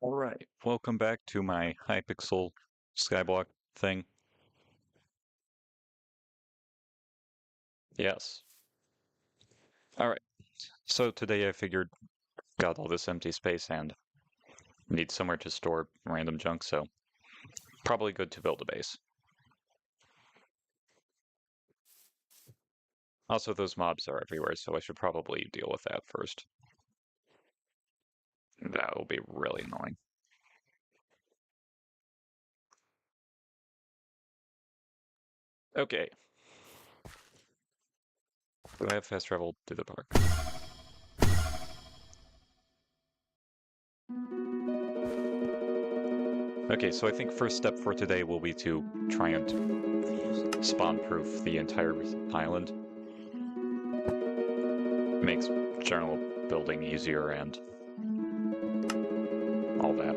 All right, welcome back to my Hypixel Skyblock thing. Yes. All right, so today I figured got all this empty space and need somewhere to store random junk, so probably good to build a base. Also, those mobs are everywhere, so I should probably deal with that first. That will be really annoying. Okay. Do I have fast travel to the park? Okay, so I think first step for today will be to try and spawn-proof the entire island. Makes general building easier and all that.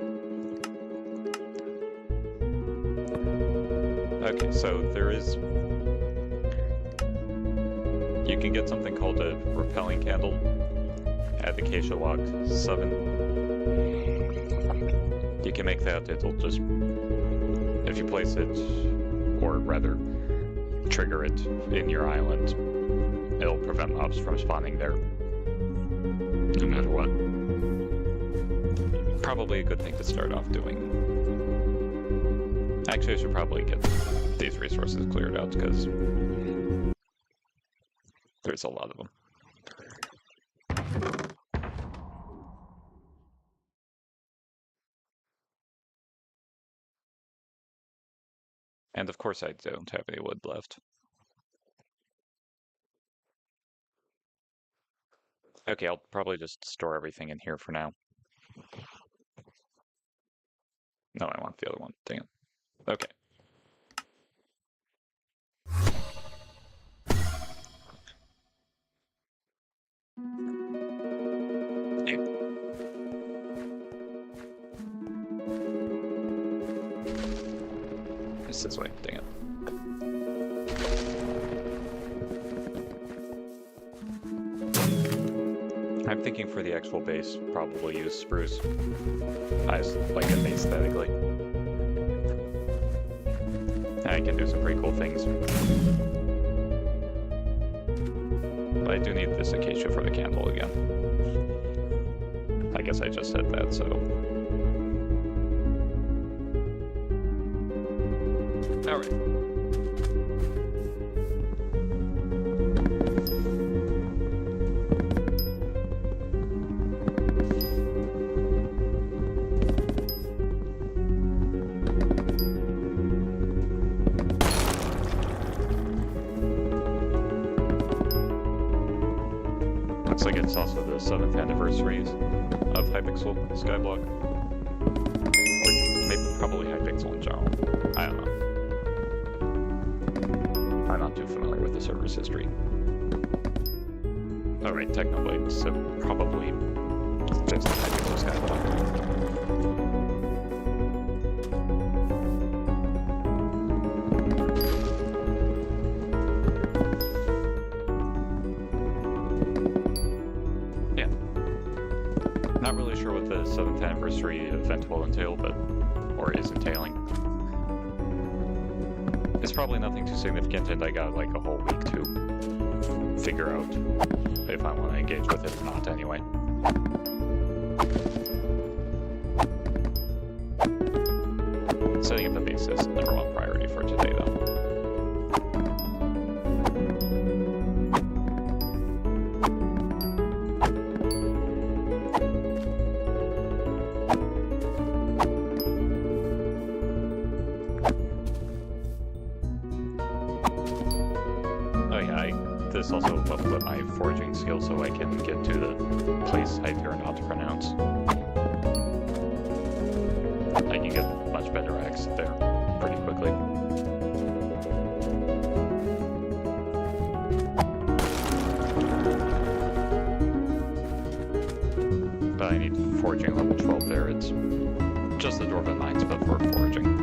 Okay, so you can get something called a repelling candle at Acacia Walk 7. You can make that, it'll just, if you place it, or rather, trigger it in your island, it'll prevent mobs from spawning there, no matter what. Probably a good thing to start off doing. Actually, I should probably get these resources cleared out, because there's a lot of them. And of course I don't have any wood left. Okay, I'll probably just store everything in here for now. No, I want the other one. Dang it. Okay. It's this way. Dang it. I'm thinking for the actual base, probably use spruce. I just like it aesthetically. I can do some pretty cool things. But I do need this acacia for the candle again. I guess I just said that, so... Alright. Looks like it's also the 7th anniversary of Hypixel Skyblock. Or maybe probably Hypixel in general. I don't know. I'm not too familiar with the server's history. Alright, Technoblade, so probably just Hypixel Skyblock. Not really sure what the 7th anniversary event will entail, or is entailing. It's probably nothing too significant, and I got like a whole week to figure out if I want to engage with it or not anyway. Setting up the base is number one priority for today, though. This also leveled up my foraging skill so I can get to the place I dare not pronounce. I can get much better axe there pretty quickly. But I need foraging level 12 there. It's just the Dwarven Mines, but for foraging.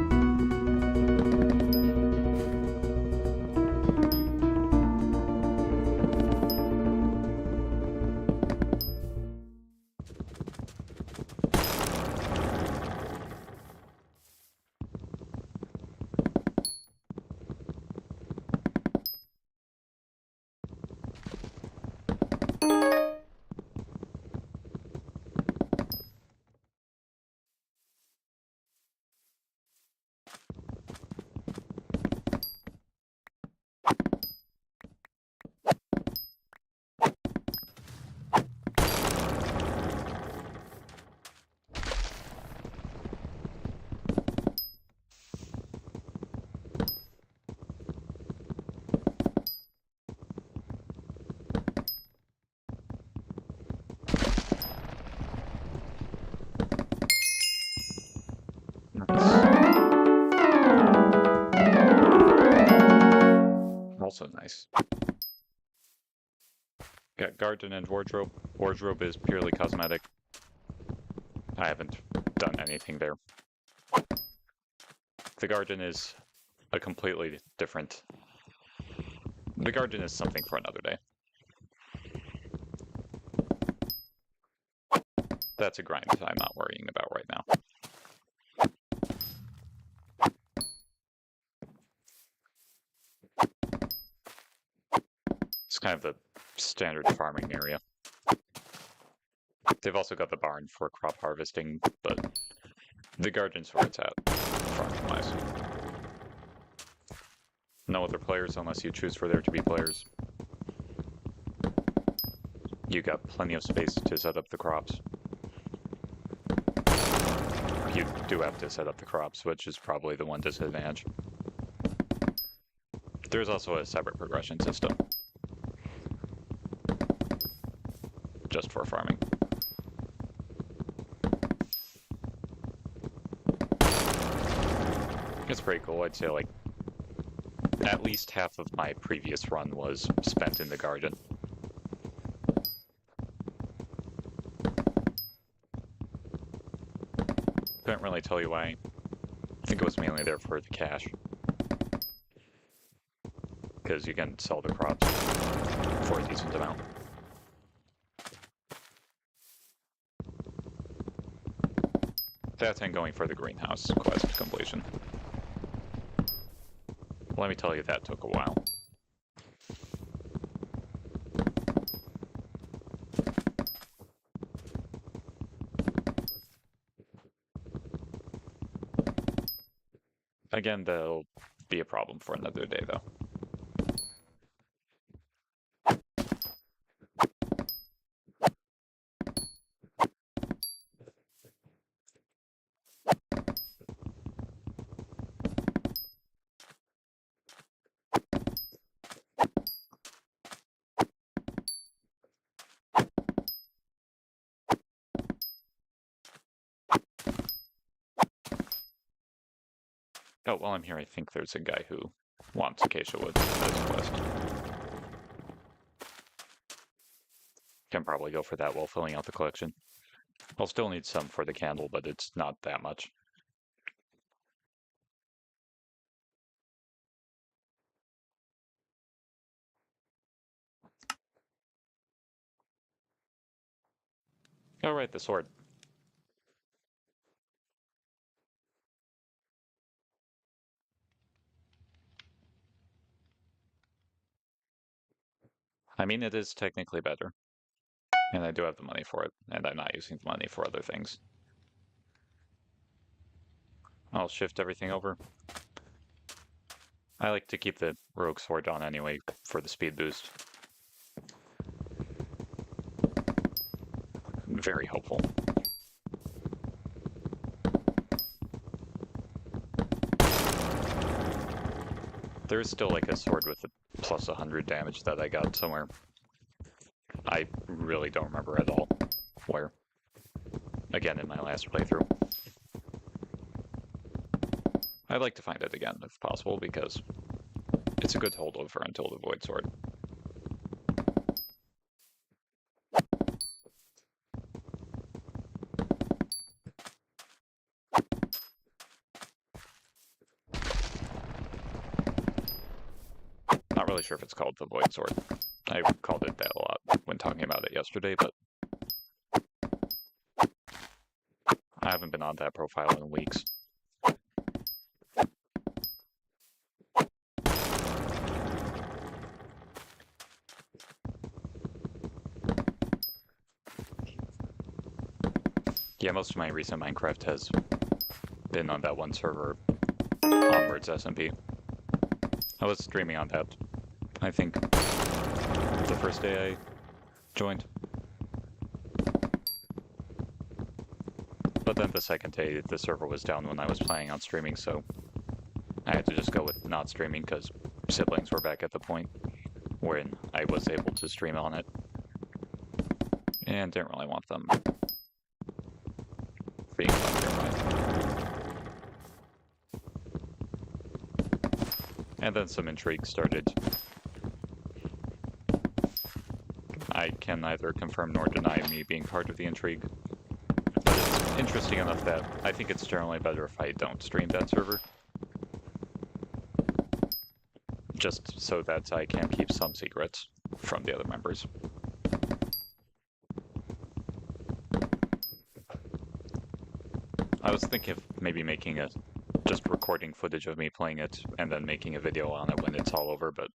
also nice. Got garden and wardrobe. Wardrobe is purely cosmetic. I haven't done anything there. The garden is a completely different... The garden is something for another day. That's a grind I'm not worrying about right now. It's kind of the standard farming area. They've also got the barn for crop harvesting, but the garden's where it's at, farming-wise. No other players unless you choose for there to be players. You got plenty of space to set up the crops. You do have to set up the crops, which is probably the one disadvantage. There's also a separate progression system. Just for farming. It's pretty cool. I'd say like at least half of my previous run was spent in the garden. Couldn't really tell you why. I think it was mainly there for the cash. Because you can sell the crops for a decent amount. That's and going for the greenhouse quest completion. Let me tell you, that took a while. Again, that'll be a problem for another day, though. Oh, while I'm here, I think there's a guy who wants acacia wood as a quest. Can probably go for that while filling out the collection. I'll still need some for the candle, but it's not that much. Oh, right, the sword. I mean, it is technically better. And I do have the money for it, and I'm not using the money for other things. I'll shift everything over. I like to keep the rogue sword on anyway for the speed boost. Very helpful. There is still like a sword with a plus 100 damage that I got somewhere. I really don't remember at all where. Again, in my last playthrough. I'd like to find it again if possible because it's a good holdover until the Void Sword. Not really sure if it's called the Void Sword. I called it that a lot when talking about it yesterday, but I haven't been on that profile in weeks. Yeah, most of my recent Minecraft has been on that one server, Onwards SMP. I was streaming on that, I think, the first day I joined. But then the second day, the server was down when I was planning on streaming, so I had to just go with not streaming because siblings were back at the point when I was able to stream on it. And didn't really want them being left nearby. And then some intrigue started can neither confirm nor deny me being part of the intrigue. But it's interesting enough that I think it's generally better if I don't stream that server. Just so that I can keep some secrets from the other members. I was thinking of maybe making just recording footage of me playing it and then making a video on it when it's all over, but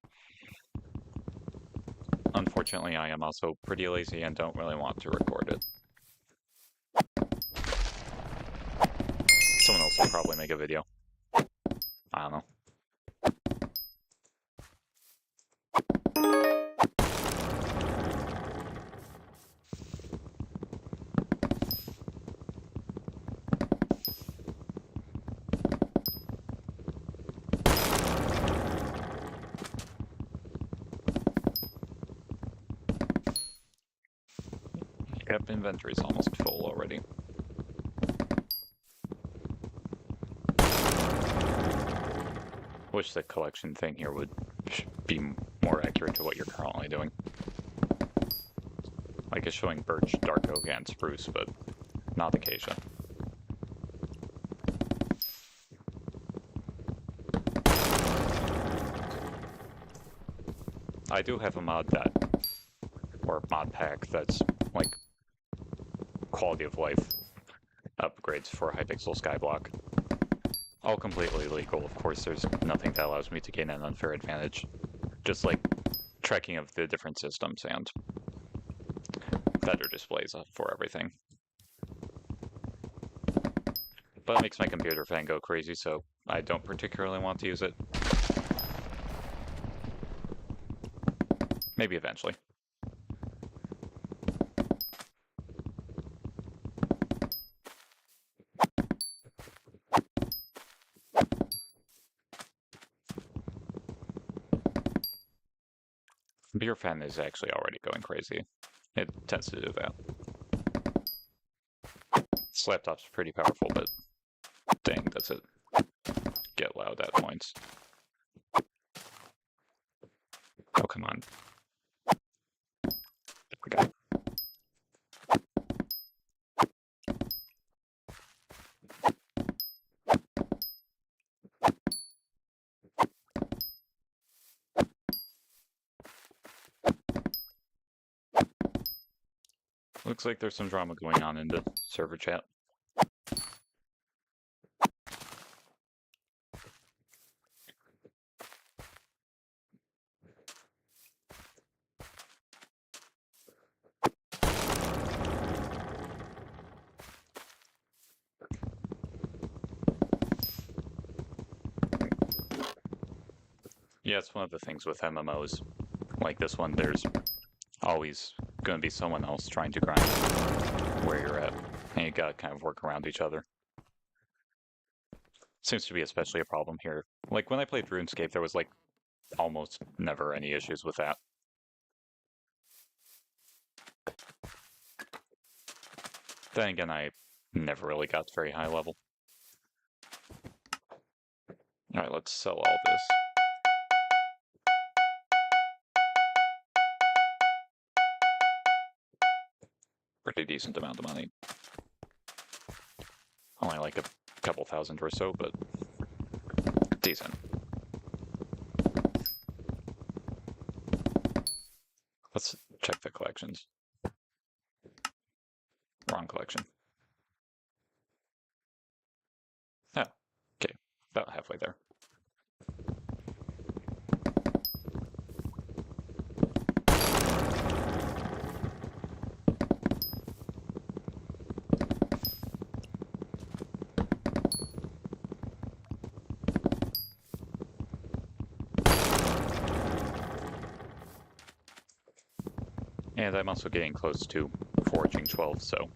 unfortunately I am also pretty lazy and don't really want to record it. Someone else will probably make a video. I don't know. Yep, inventory's almost full already. Wish the collection thing here would be more accurate to what you're currently doing. Like it's showing birch, dark oak, and spruce, but not acacia. I do have a mod mod pack that's like quality of life upgrades for Hypixel Skyblock. All completely legal, of course. There's nothing that allows me to gain an unfair advantage. Just like tracking of the different systems and better displays for everything. But it makes my computer fan go crazy, so I don't particularly want to use it. Maybe eventually. Beer fan is actually already going crazy. It tends to do that. This laptop's pretty powerful, but dang, does it get loud at points. Oh, come on. Okay. Looks like there's some drama going on in the server chat. Yeah, it's one of the things with MMOs. Like this one, there's always going to be someone else trying to grind where you're at, and you gotta kind of work around each other. Seems to be especially a problem here. Like when I played RuneScape, there was like almost never any issues with that. Then again, I never really got very high level. Alright, let's sell all this. Pretty decent amount of money. Only like a couple thousand or so, but decent. Let's check the collections. Wrong collection. Oh, okay, about halfway there. And I'm also getting close to foraging 12, so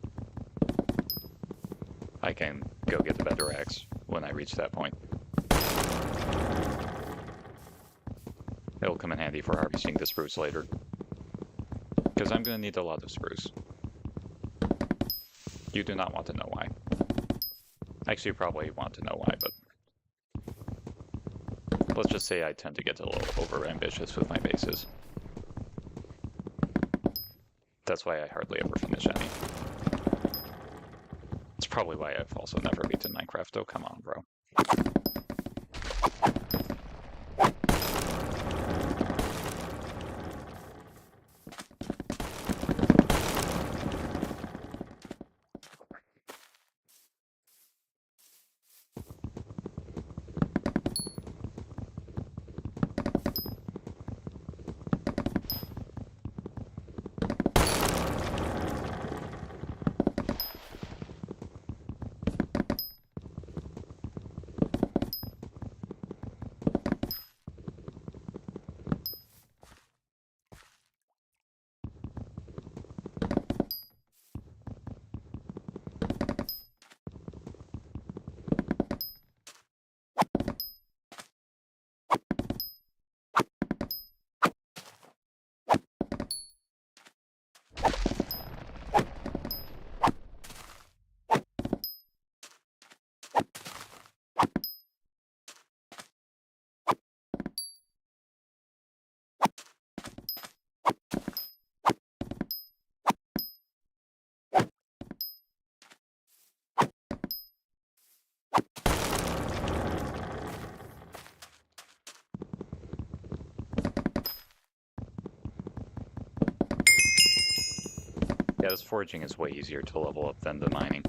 I can go get a better axe when I reach that point. It'll come in handy for harvesting the spruce later, because I'm going to need a lot of spruce. You do not want to know why. Actually, you probably want to know why, but let's just say I tend to get a little over-ambitious with my bases. That's why I hardly ever finish any. It's probably why I've also never beaten Minecraft. Oh, come on, bro. Yeah, this foraging is way easier to level up than the mining.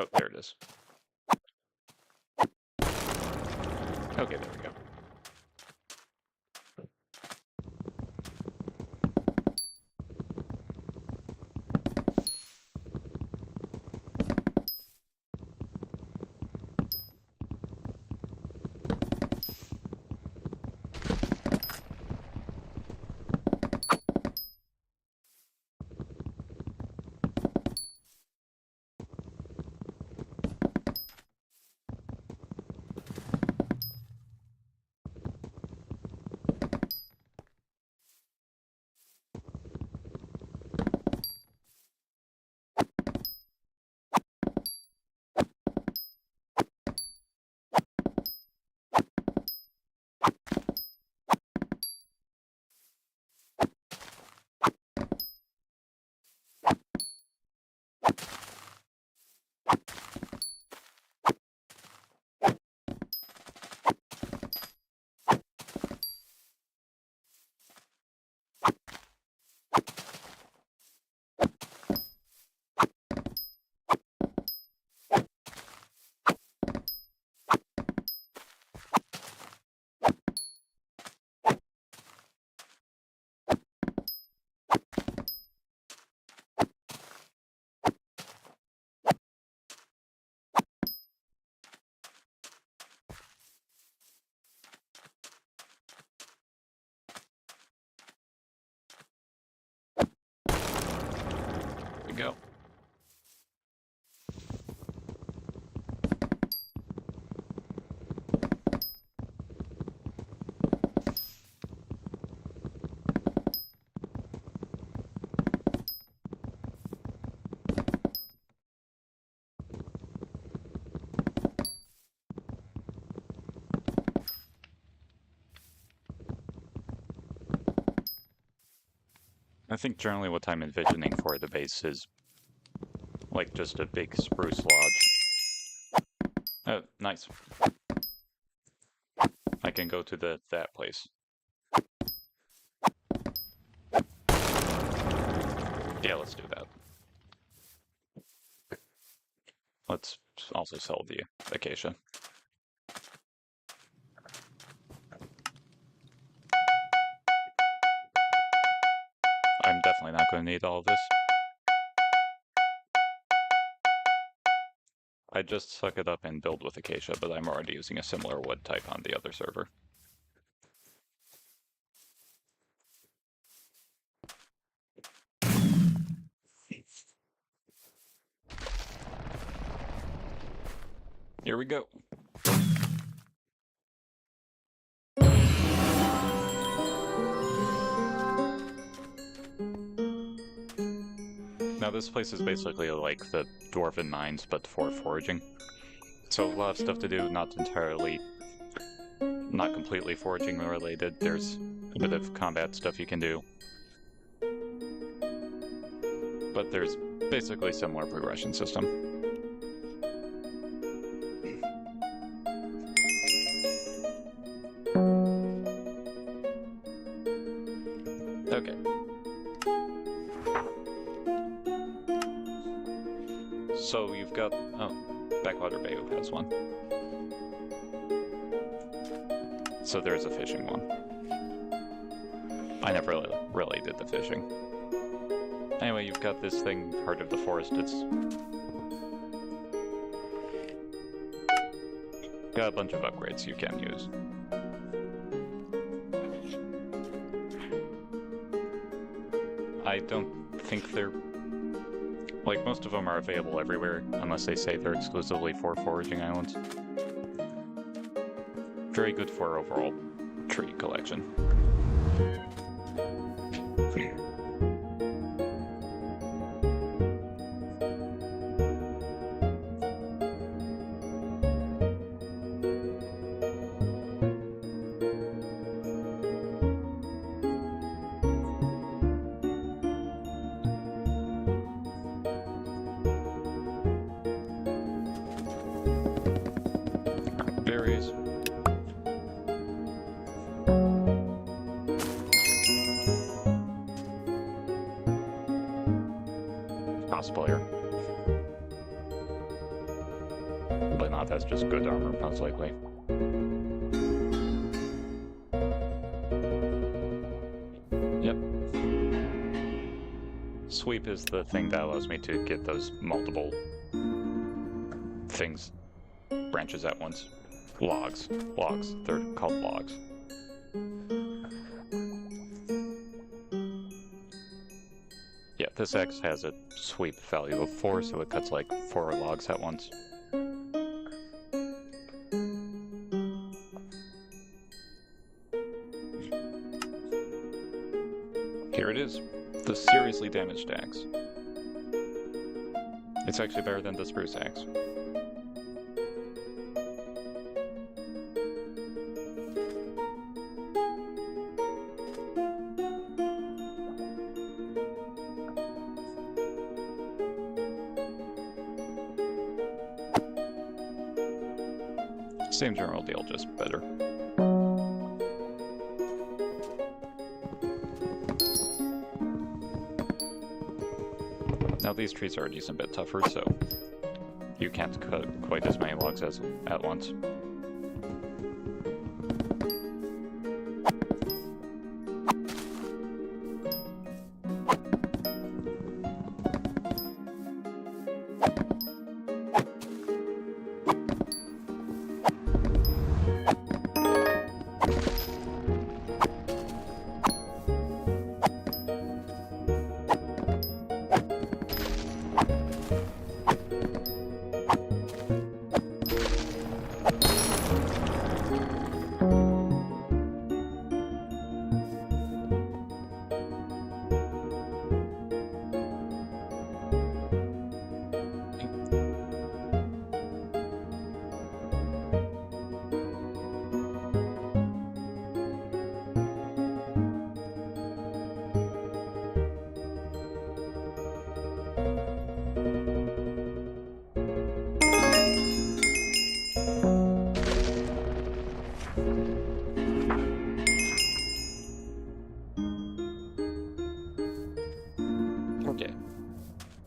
Oh, there it is. Okay, there we go. I think generally what I'm envisioning for the base is like just a big spruce lodge. Oh, nice. I can go to that place. Yeah, let's do that. Let's also sell the acacia. I'm definitely not going to need all of this. I just suck it up and build with acacia, but I'm already using a similar wood type on the other server. Here we go. Now this place is basically like the Dwarven Mines, but for foraging. So a lot of stuff to do, not completely foraging related. There's a bit of combat stuff you can do. But there's basically similar progression system. Okay. So you've got... oh, Backwater Bayou has one. So there's a fishing one. I never really did the fishing. Anyway, you've got this thing, Heart of the Forest. It's got a bunch of upgrades you can use. I don't think they're... like, most of them are available everywhere, unless they say they're exclusively for foraging islands. Very good for overall tree collection. Berries. Cosplayer. But not, that's just good armor, most likely. Yep. Sweep is the thing that allows me to get those multiple things, branches at once. Logs. Logs. They're called logs. Yeah, this axe has a sweep value of 4, so it cuts like 4 logs at once. Here it is. The seriously damaged axe. It's actually better than the spruce axe. Same general deal, just better. Now these trees are a decent bit tougher, so you can't cut quite as many logs as at once. Okay.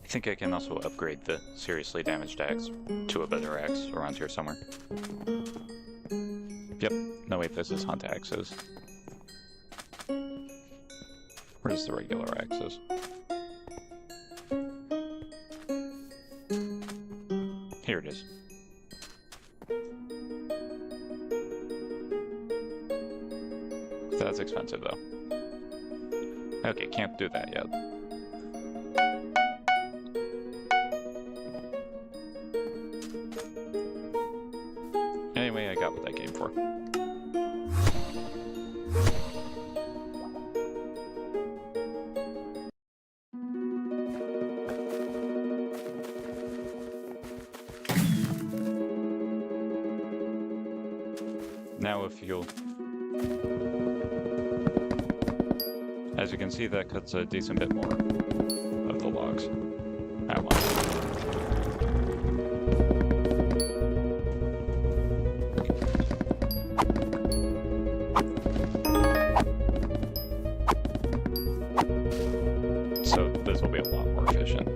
I think I can also upgrade the seriously damaged axe to a better axe around here somewhere. Yep. No, wait, this is hunt axes. Where's the regular axes? Here it is. That's expensive, though. Okay, can't do that yet. Anyway, I got what I came for. Now if you'll... As you can see, that cuts a decent bit more of the logs at once. So this will be a lot more efficient.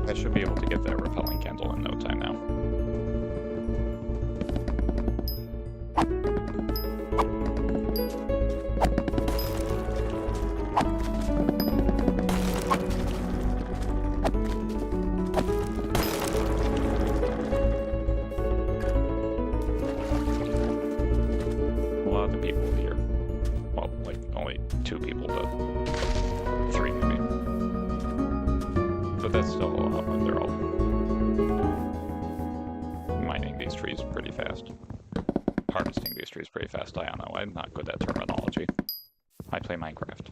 I should be able to get that repelling candle in no time now. A lot of people here. Well, like, only 2 people, but 3 maybe. But that's still a lot when they're all mining these trees pretty fast. Harvesting these trees pretty fast, I don't know. I'm not good at terminology. I play Minecraft.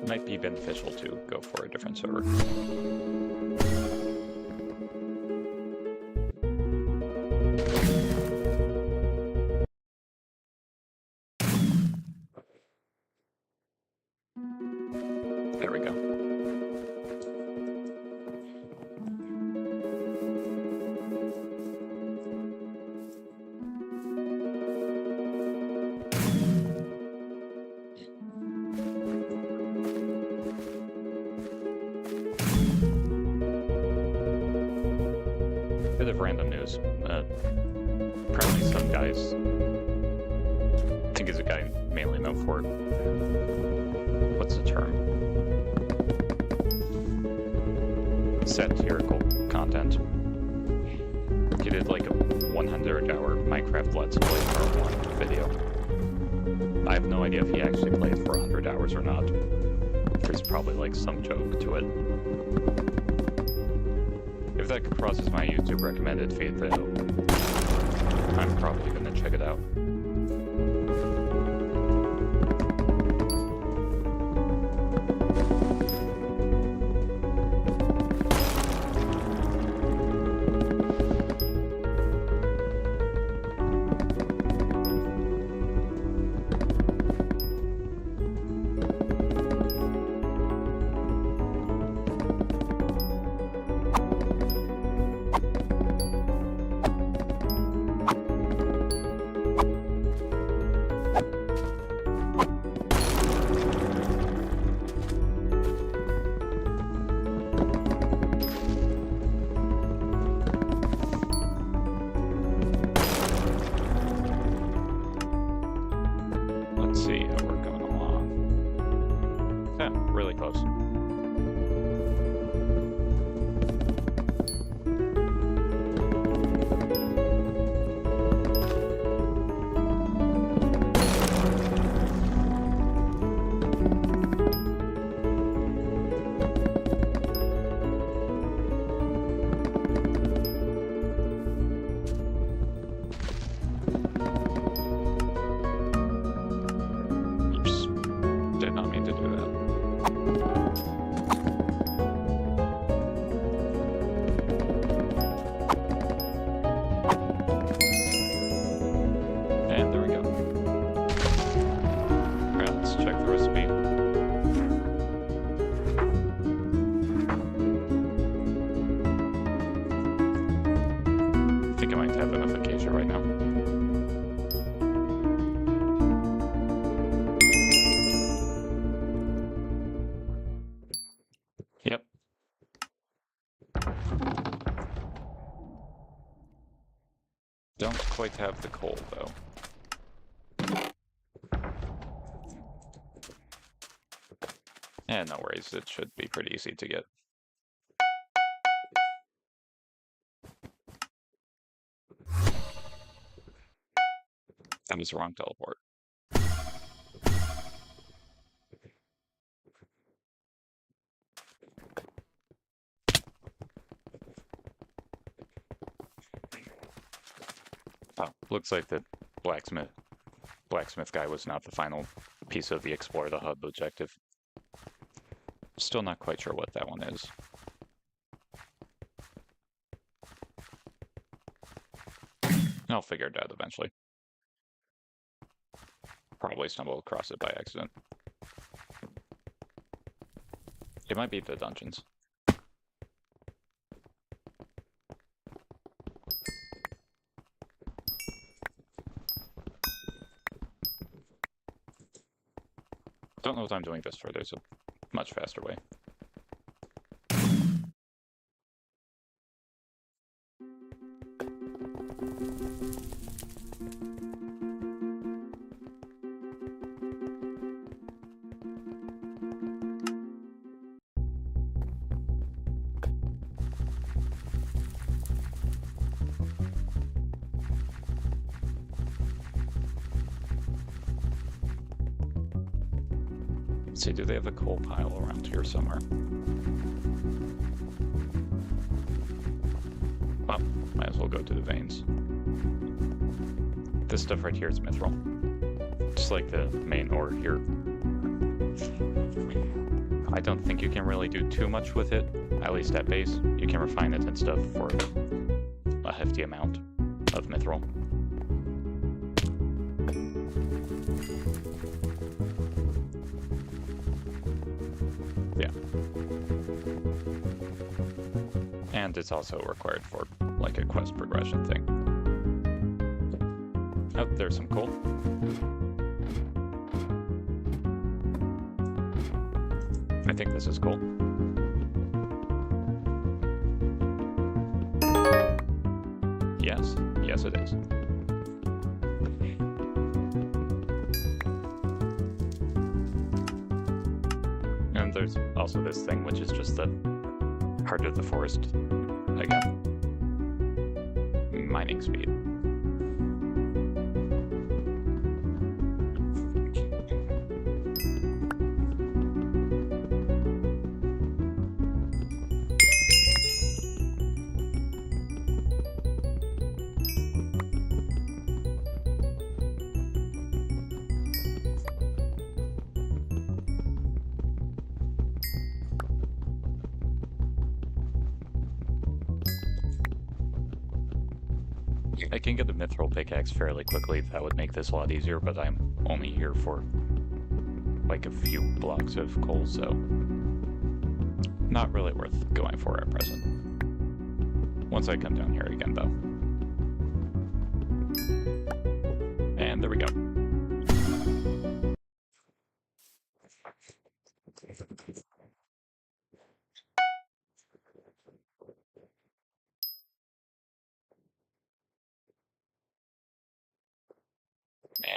Might be beneficial to go for a different server. There we go. Bit of random news. Apparently some guys, I think he's a guy mainly known for, what's the term? Satirical content. He did like a 100-hour Minecraft Let's Play Part 1 video. I have no idea if he actually played for 100 hours or not. If he's probably like some joke to it. If that crosses my YouTube recommended feed, though, I'm probably gonna check it out. Let's see how we're going along. Yeah, really close. Did not mean to do that. And there we go. Alright, let's check the recipe. I think I might have enough acacia right now. Yep. Don't quite have the coal, though. And no worries, it should be pretty easy to get. That was the wrong teleport. Oh, looks like the blacksmith guy was not the final piece of the Explore the Hub objective. Still not quite sure what that one is. I'll figure it out eventually. Probably stumble across it by accident. It might be the dungeons. Don't know what I'm doing this for. There's a much faster way. Let's see, do they have a coal pile around here somewhere? Well, might as well go to the veins. This stuff right here is mithril. Just like the main ore here. I don't think you can really do too much with it, at least at base. You can refine it and stuff for a hefty amount of mithril. Yeah. And it's also required for, like, a quest progression thing. Oh, there's some coal. I think this is coal. Yes. Yes, it is. And there's also this thing, which is just the heart of the forest. Again, mining speed. I can get a mithril pickaxe fairly quickly. That would make this a lot easier, but I'm only here for like a few blocks of coal, so not really worth going for at present. Once I come down here again, though. And there we go.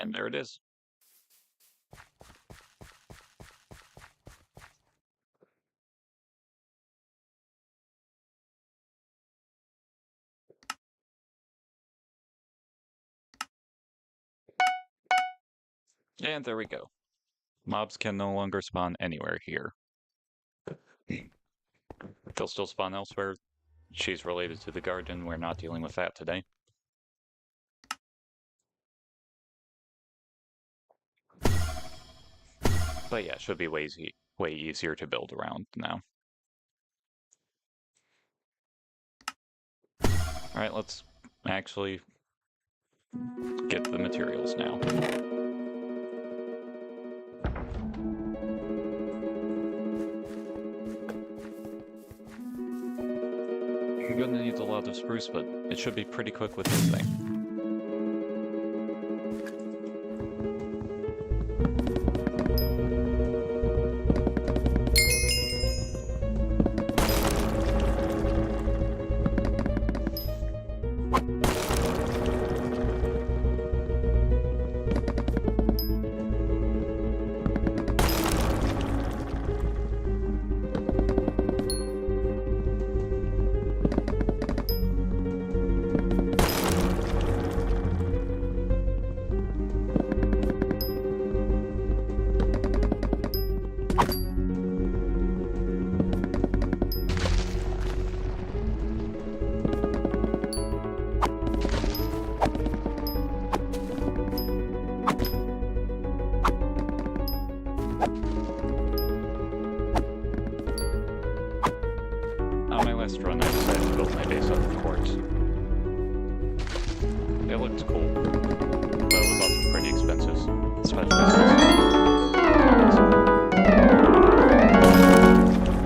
And there it is. And there we go. Mobs can no longer spawn anywhere here. They'll still spawn elsewhere. She's related to the Guardian. We're not dealing with that today. But yeah, it should be way easier to build around now. Alright, let's actually get the materials now. You're gonna need a lot of spruce, but it should be pretty quick with this thing. On my last run, I decided to build my base out of quartz. It looked cool, but it was also pretty expensive, especially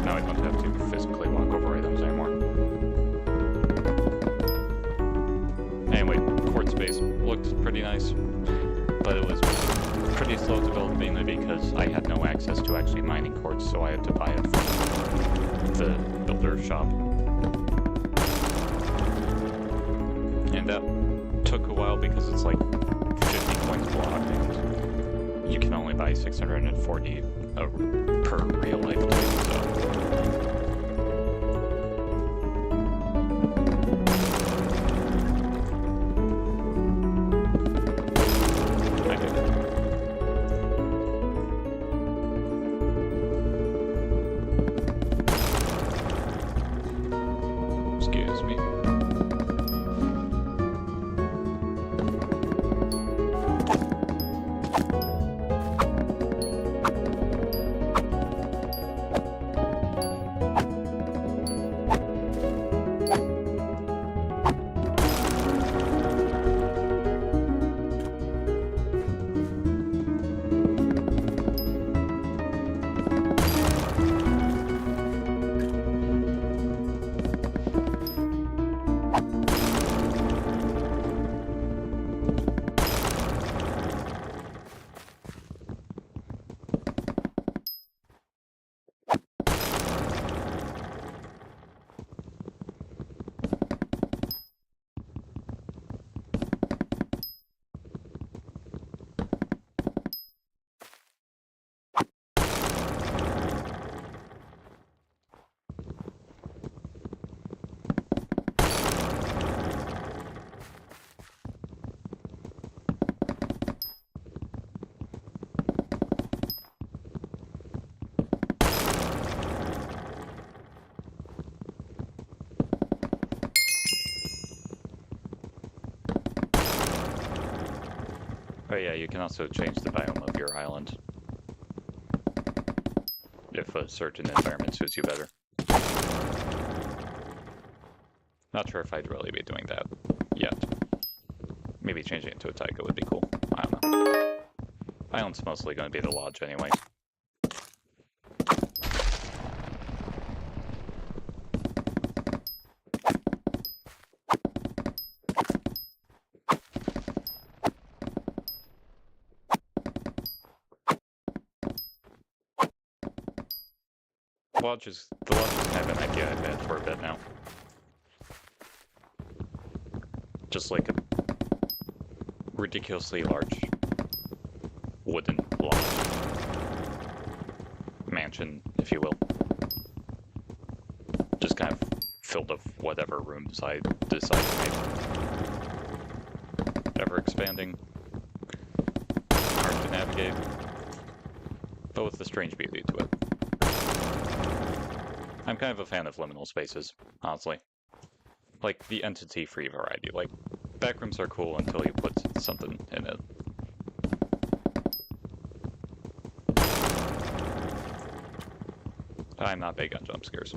now I don't have to physically walk over items anymore. Anyway, quartz base looked pretty nice, but it was pretty slow to build, mainly because I had no access to actually mining quartz, so I had to buy it from the builder shop. And that took a while because it's like 50 coins block, and you can only buy 640 per real life type, so. Excuse me. Oh yeah, you can also change the biome of your island if a certain environment suits you better. Not sure if I'd really be doing that yet. Maybe changing it to a taiga would be cool. I don't know. Island's mostly going to be the lodge anyway. The lodge is kind of an idea I've had for a bit now. Just like a ridiculously large wooden lodge. Mansion, if you will. Just kind of filled of whatever rooms I decide to make. Ever expanding. Hard to navigate. But with a strange beauty to it. I'm kind of a fan of liminal spaces, honestly. Like, the entity-free variety. Like, backrooms are cool until you put something in it. I'm not big on jump scares.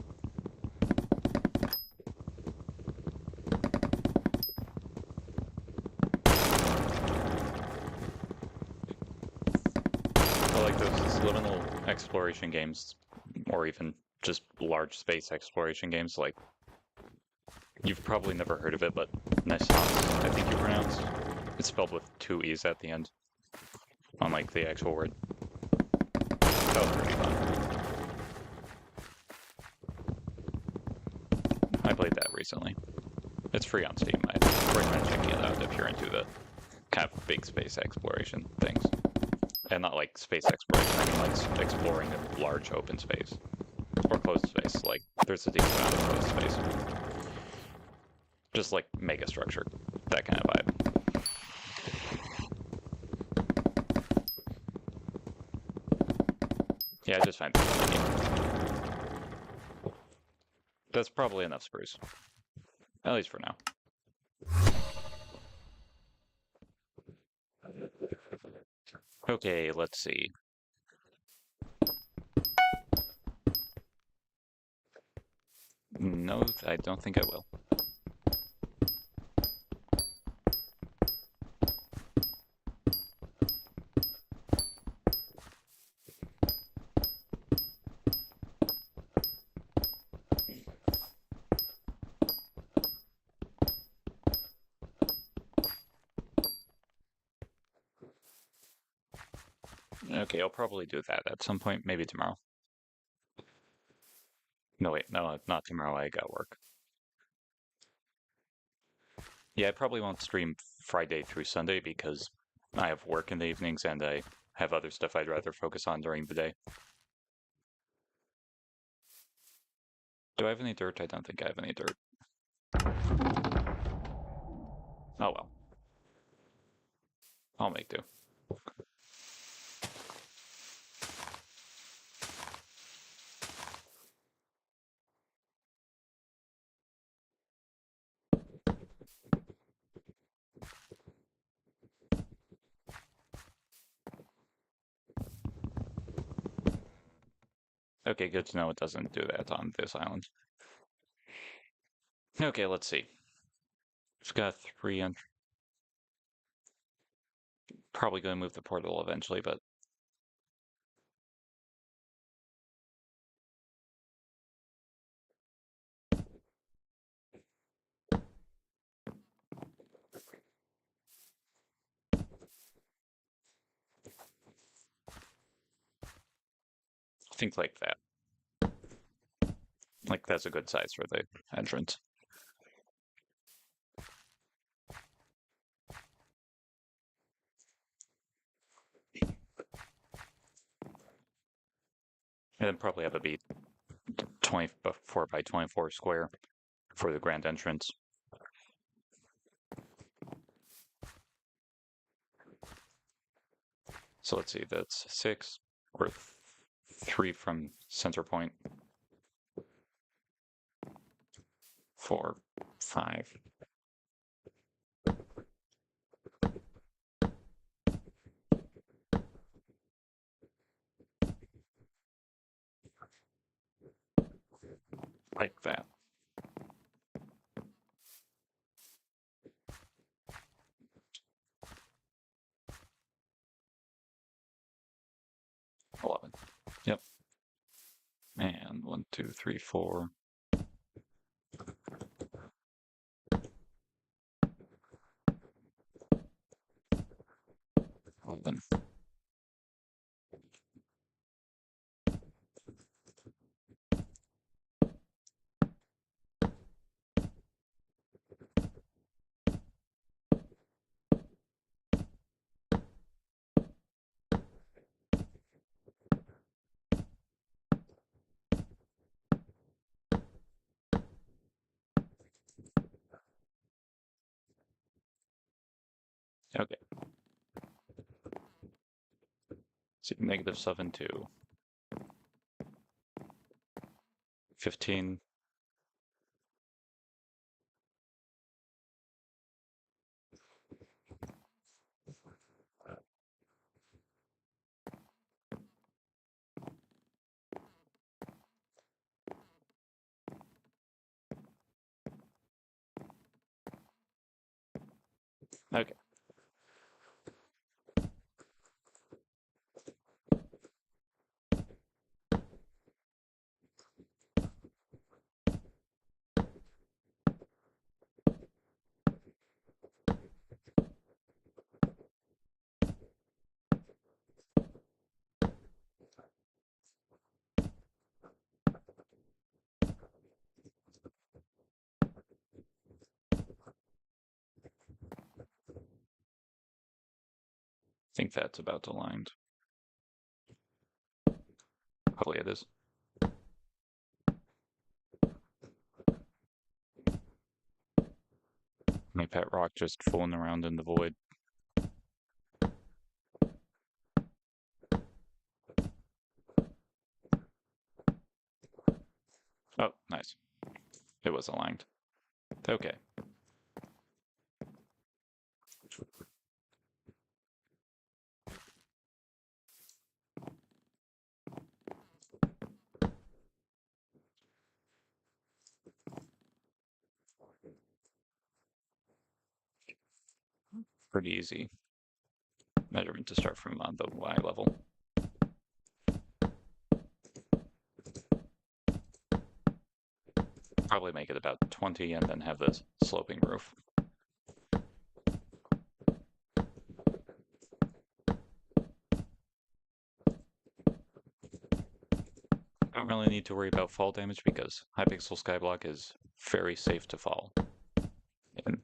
I like those liminal exploration games, or even just large space exploration games, like, you've probably never heard of it, but Naissance, I think you pronounce. It's spelled with 2 E's at the end, unlike the actual word. That was pretty fun. I played that recently. It's free on Steam. I recommend checking it out if you're into the kind of big space exploration things. And not like space exploration, I mean like exploring a large open space. Or closed space, like, there's a decent amount of closed space. Just like megastructure, that kind of vibe. Yeah, I just find it really neat. That's probably enough spruce. At least for now. Okay, let's see. No, I don't think I will. Okay, I'll probably do that at some point, maybe tomorrow. No, wait, no, not tomorrow, I got work. Yeah, I probably won't stream Friday through Sunday because I have work in the evenings and I have other stuff I'd rather focus on during the day. Do I have any dirt? I don't think I have any dirt. Oh well. I'll make do. Okay, good to know it doesn't do that on this island. Okay, let's see. It's got 3 entries. Probably going to move the portal eventually, but think like that. Like, that's a good size for the entrance. And then probably have it be 24 by 24 square for the grand entrance. So let's see, that's 6 or 3 from center point. 4, 5. Like that. And 1, 2, 3, 4. 11. Okay. So -7, 2. 15. Okay. I think that's about aligned. Hopefully it is. My pet rock just fooling around in the void. Oh, nice. It was aligned. Okay. Pretty easy measurement to start from on the Y level. Probably make it about 20 and then have this sloping roof. I don't really need to worry about fall damage because Hypixel Skyblock is very safe to fall in.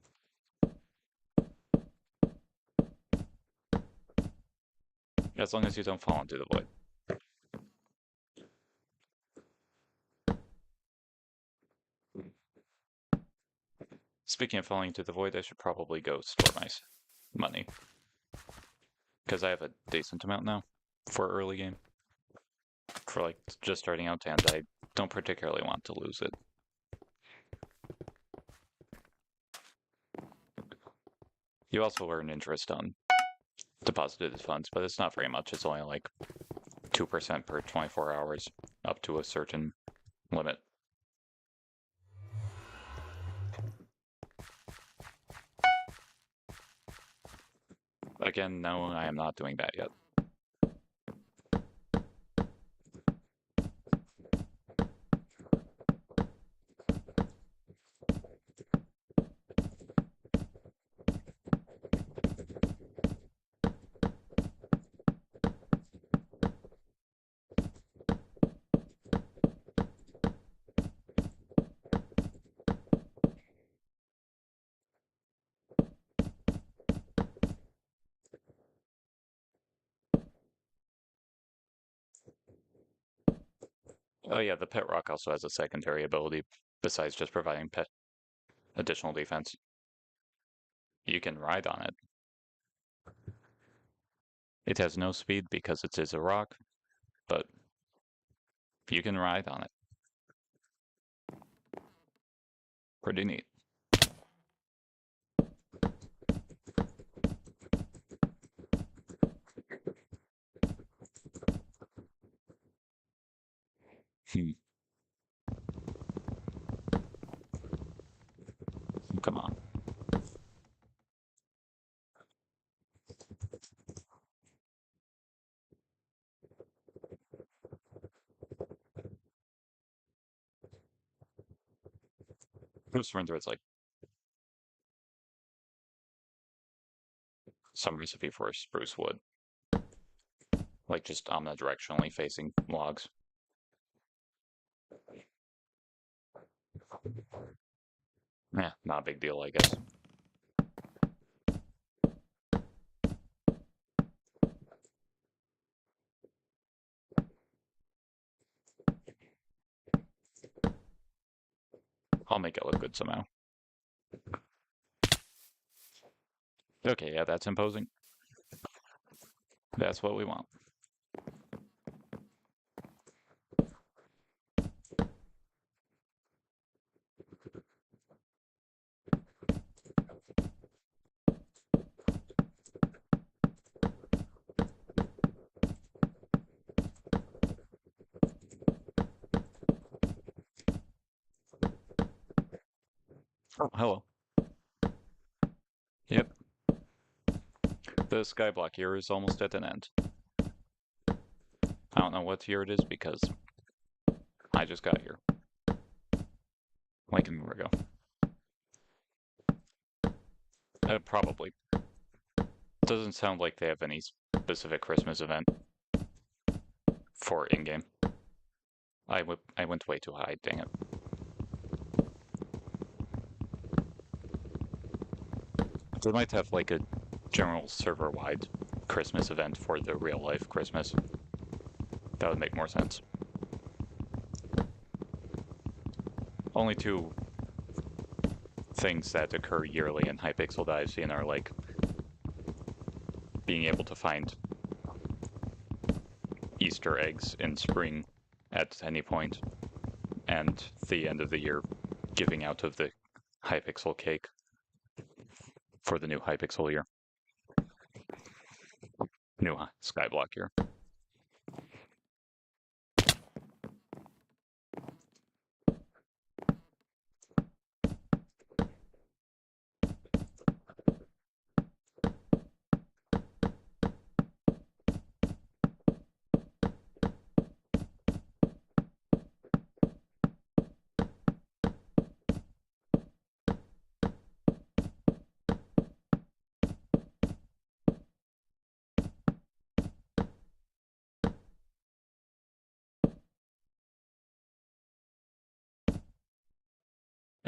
As long as you don't fall into the void. Speaking of falling into the void, I should probably go store my money. Because I have a decent amount now for early game. For like just starting out, and I don't particularly want to lose it. You also earn interest on deposited funds, but it's not very much. It's only like 2% per 24 hours up to a certain limit. Again, no, I am not doing that yet. Oh yeah, the pet rock also has a secondary ability besides just providing pet additional defense. You can ride on it. It has no speed because it is a rock, but you can ride on it. Pretty neat. Come on. Just render it's like some recipe for spruce wood. Like just omnidirectionally facing logs. Yeah, not a big deal, I guess. I'll make it look good somehow. Okay, yeah, that's imposing. That's what we want. Oh, hello. Yep. The Skyblock year is almost at an end. I don't know what year it is because I just got here. Like an hour ago. Probably. Doesn't sound like they have any specific Christmas event for in-game. I went way too high, dang it. They might have like a general server-wide Christmas event for the real-life Christmas. That would make more sense. Only two things that occur yearly in Hypixel that I've seen are like being able to find Easter eggs in spring at any point, and the end of the year giving out of the Hypixel cake for the new Hypixel year. New Skyblock year.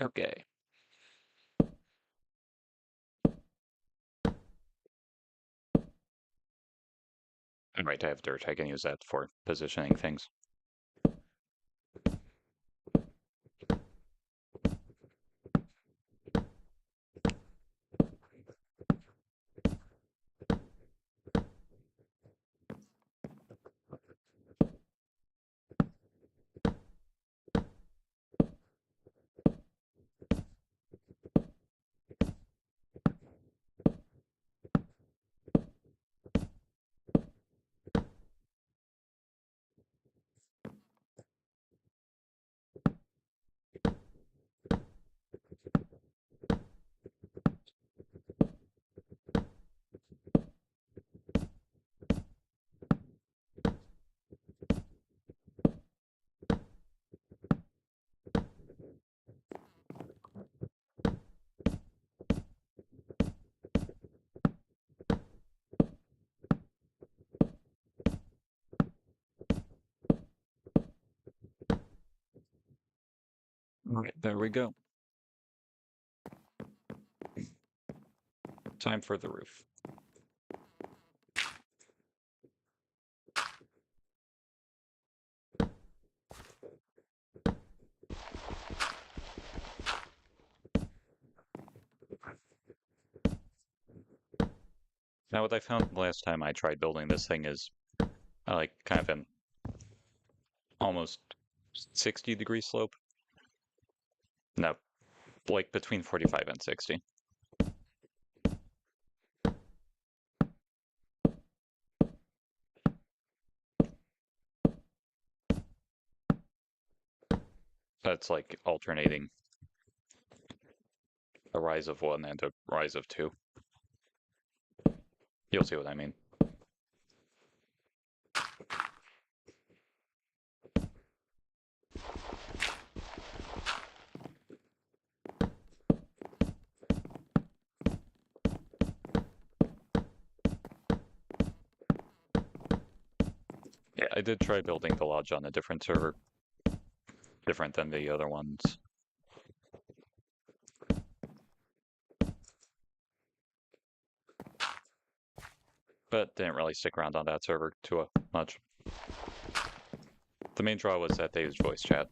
Okay. Right, I have dirt. I can use that for positioning things. All right, there we go. Time for the roof. Now, what I found last time I tried building this thing is I like kind of an almost 60-degree slope. No, like between 45 and 60. That's like alternating a rise of one and a rise of two. You'll see what I mean. Yeah, I did try building the lodge on a different server, different than the other ones. But didn't really stick around on that server too much. The main draw was that they used voice chat.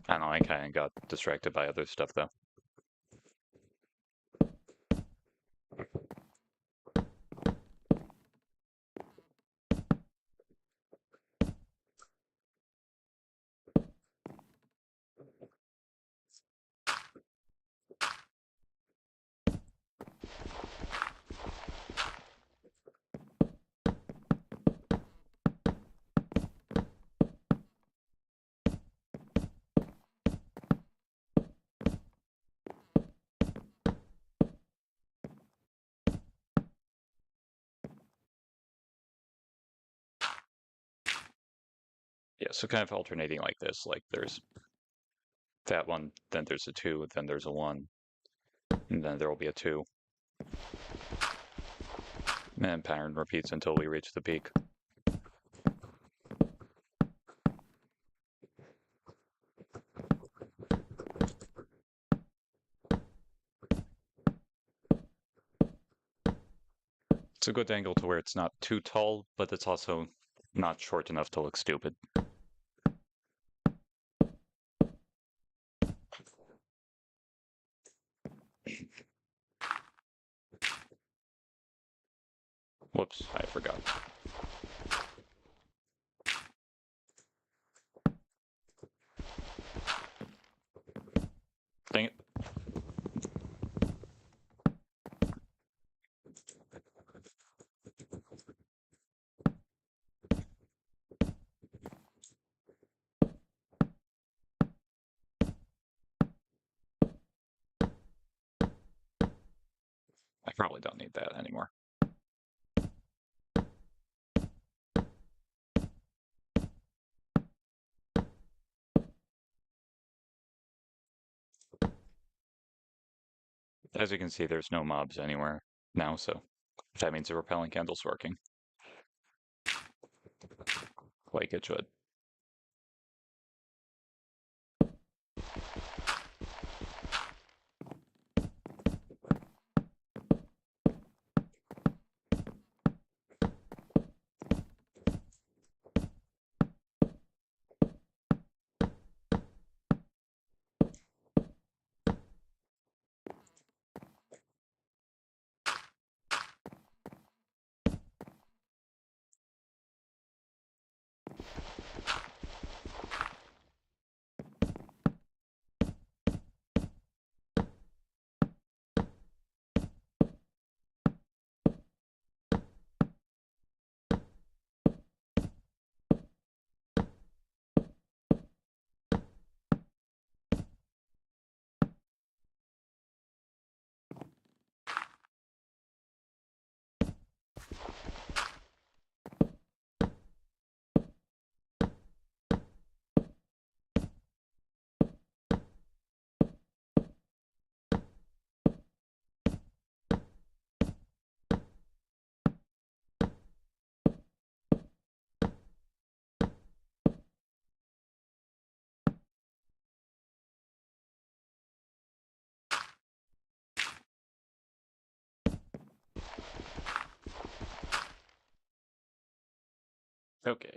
I don't know, I kind of got distracted by other stuff though. Yeah, so kind of alternating like this. Like there's that one, then there's a 2, then there's a 1, and then there will be a 2. And pattern repeats until we reach the peak. It's a good angle to where it's not too tall, but it's also not short enough to look stupid. Whoops, I forgot. Dang it. I probably don't need that anymore. As you can see, there's no mobs anywhere now, so that means the repelling candle's working. Like it should. Okay.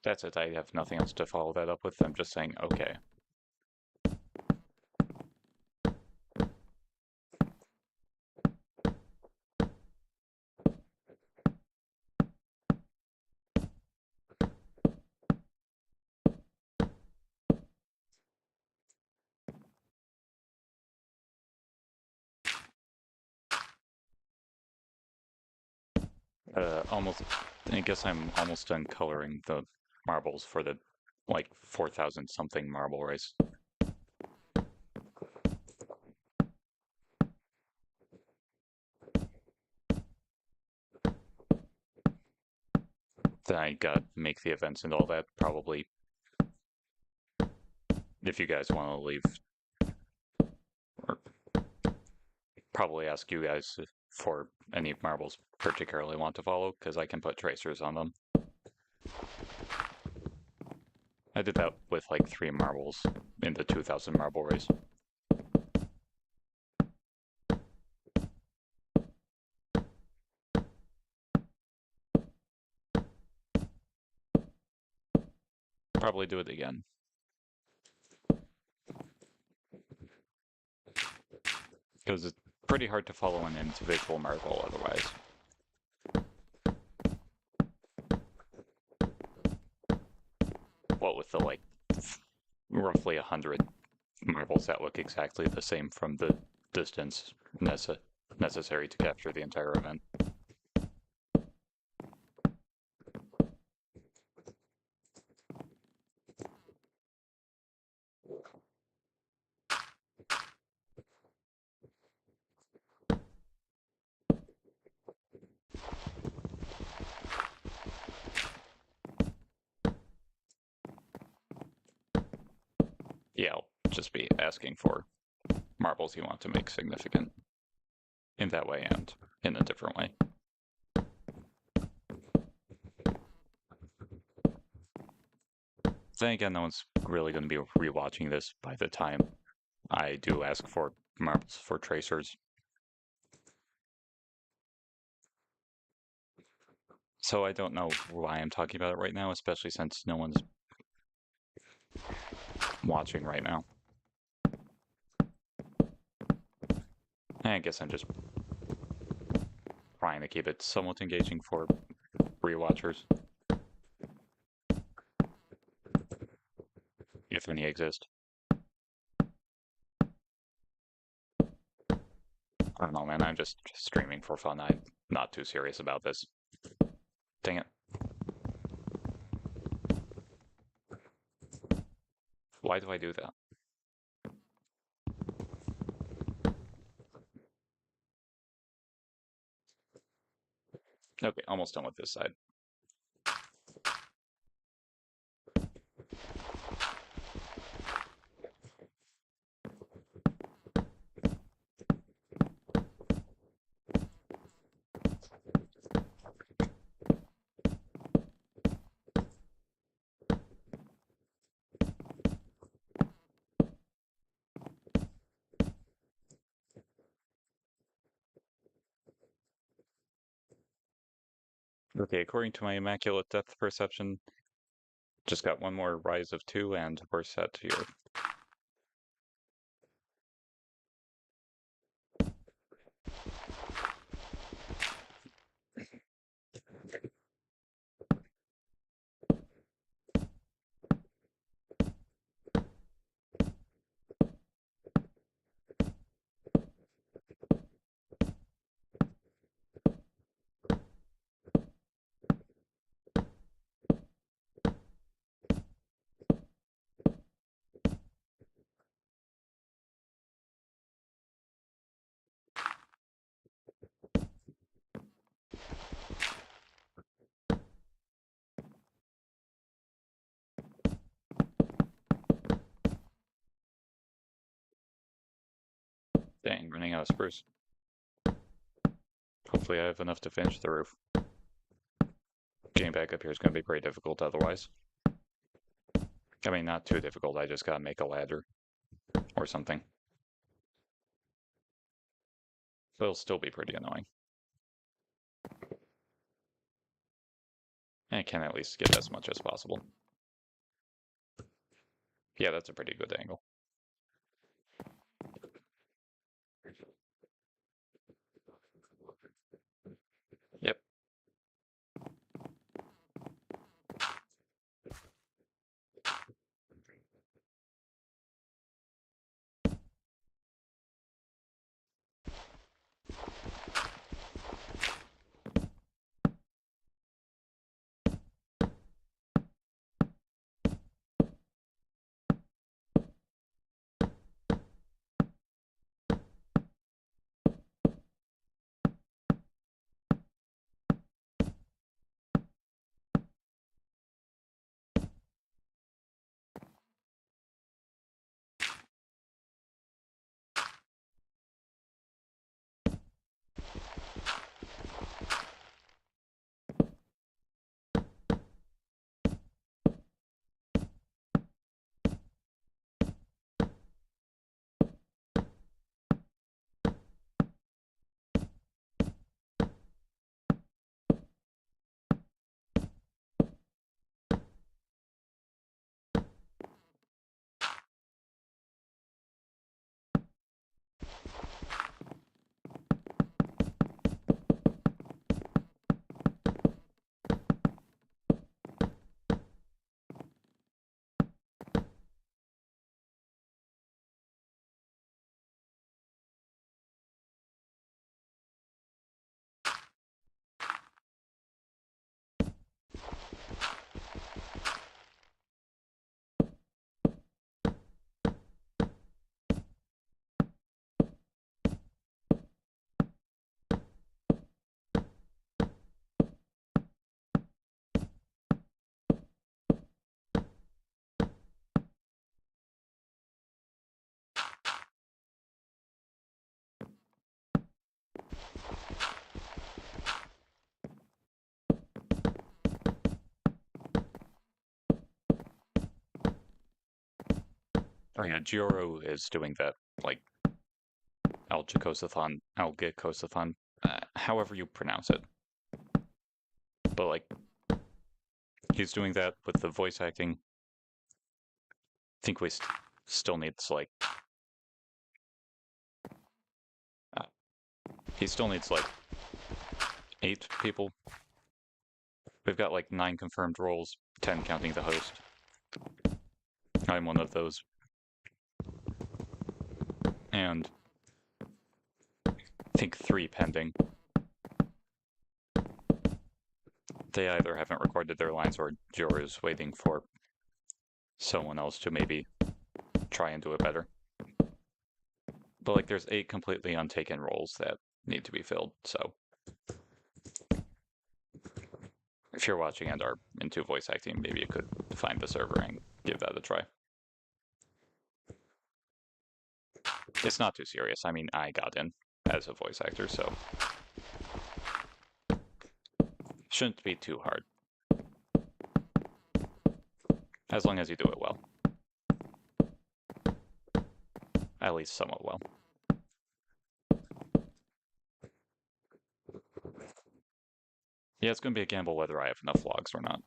That's it. I have nothing else to follow that up with. I'm just saying, okay. Almost, I guess I'm almost done coloring the marbles for the, like, 4,000 something marble race. Then I gotta make the events and all that, probably, if you guys want to leave, or probably ask you guys for any marbles particularly want to follow, because I can put tracers on them. I did that with like 3 marbles in the 2000 marble race. Probably do it again. Because it's pretty hard to follow an individual marble otherwise. What with the like roughly 100 marbles that look exactly the same from the distance necessary to capture the entire event. Yeah, I'll just be asking for marbles you want to make significant in that way and in a different way. Then again, no one's really going to be rewatching this by the time I do ask for marbles for tracers. So I don't know why I'm talking about it right now, especially since no one's watching right now. I guess I'm just trying to keep it somewhat engaging for rewatchers, if any exist. I don't know, man. I'm just streaming for fun. I'm not too serious about this. Dang it. Why do I do that? Okay, almost done with this side. Okay, according to my immaculate depth perception, just got one more rise of 2 and we're set here. Dang, running out of spruce. Hopefully I have enough to finish the roof. Getting back up here is going to be pretty difficult otherwise. I mean, not too difficult, I just gotta make a ladder or something. But it'll still be pretty annoying. I can at least get as much as possible. Yeah, that's a pretty good angle. Yep. Oh yeah, Gioro is doing that, like, Algikosathon, however you pronounce it. But, like, he's doing that with the voice acting. I think we still needs, like... he still needs, like, 8 people. We've got, like, 9 confirmed roles, 10 counting the host. I'm one of those. And I think 3 pending. They either haven't recorded their lines or Joro's waiting for someone else to maybe try and do it better. But, like, there's 8 completely untaken roles that need to be filled, so... if you're watching and are into voice acting, maybe you could find the server and give that a try. It's not too serious. I mean, I got in as a voice actor, so... shouldn't be too hard. As long as you do it well. At least somewhat well. Yeah, it's going to be a gamble whether I have enough vlogs or not.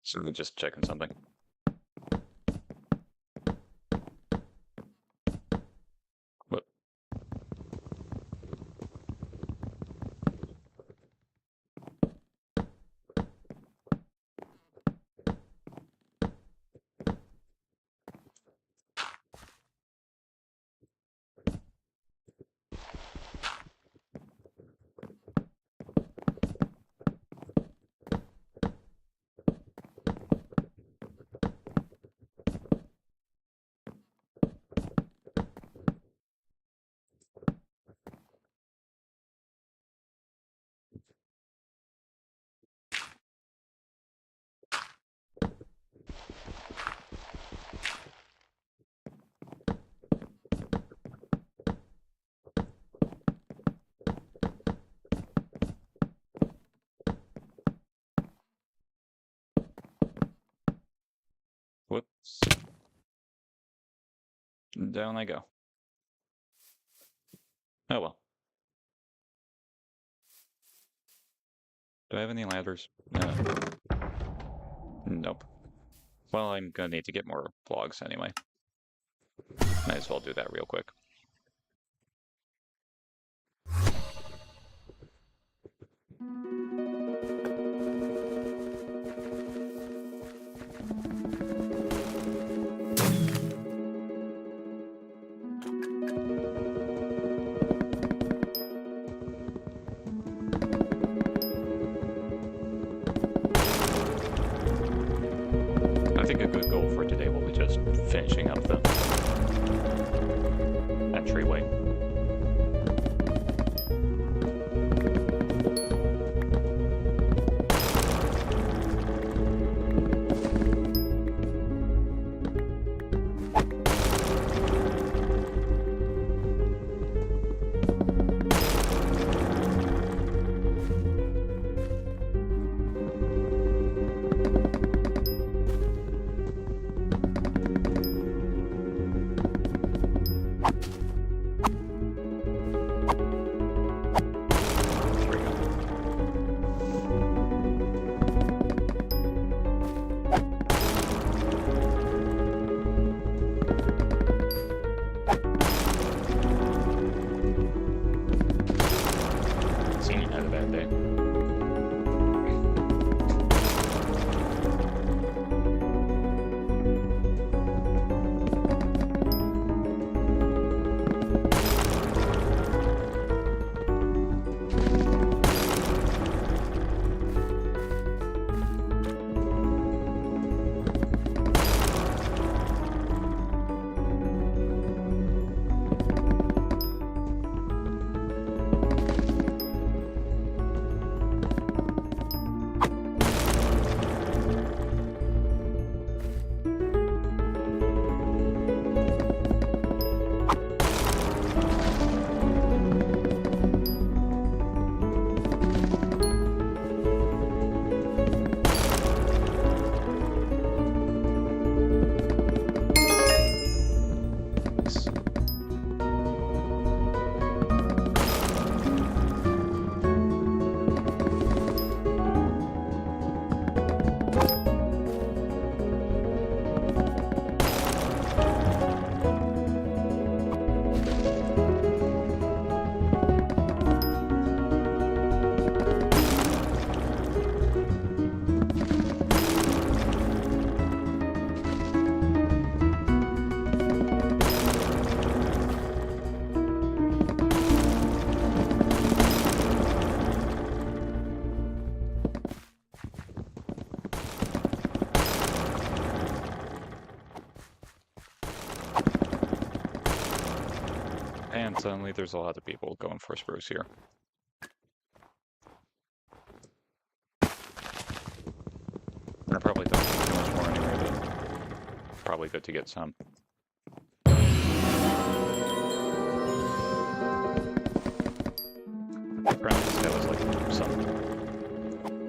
So just checking something. What? Whoops. Down I go. Oh well. Do I have any ladders? Nope. Well, I'm gonna need to get more vlogs anyway. Might as well do that real quick. I think a good goal for today will be just finishing up the entryway. And suddenly there's a lot of people going for spruce here. I probably don't need too much more anyway, but probably good to get some. Perhaps that was like some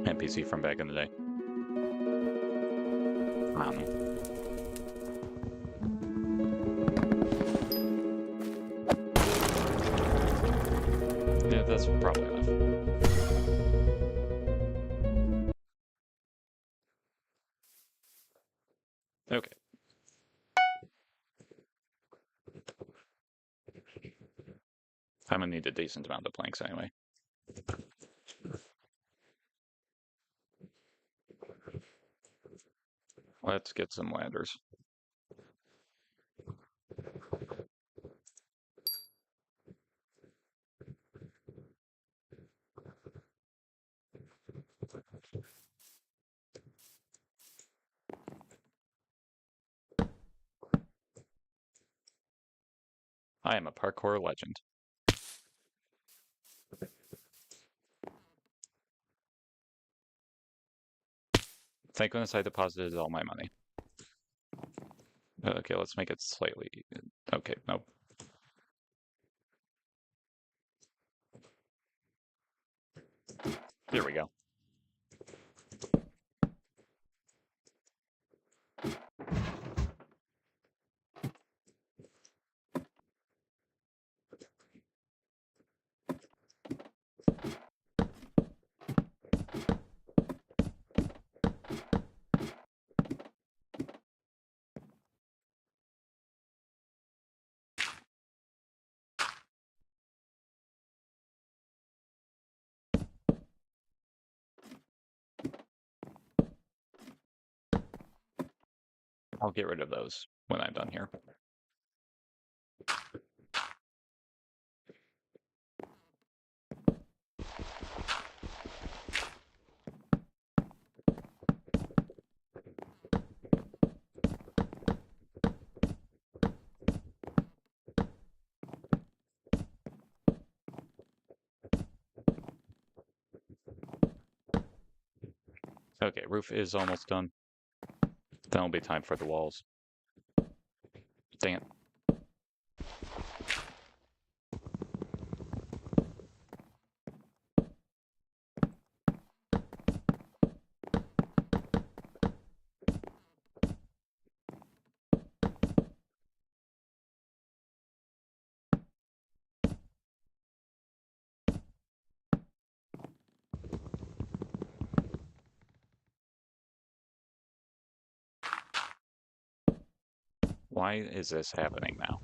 NPC from back in the day. I don't know. Yeah, that's probably enough. Okay. I'm gonna need a decent amount of planks anyway. Let's get some ladders. I am a parkour legend. Thank goodness I deposited all my money. Okay, let's make it slightly... Okay, nope. There we go. I'll get rid of those when I'm done here. Okay, roof is almost done. Then it'll be time for the walls. Dang it. Why is this happening now?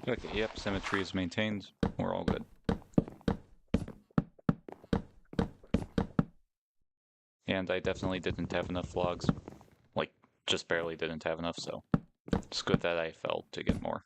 Okay, yep, symmetry is maintained. We're all good. And I definitely didn't have enough logs. Like, just barely didn't have enough, so it's good that I fell to get more.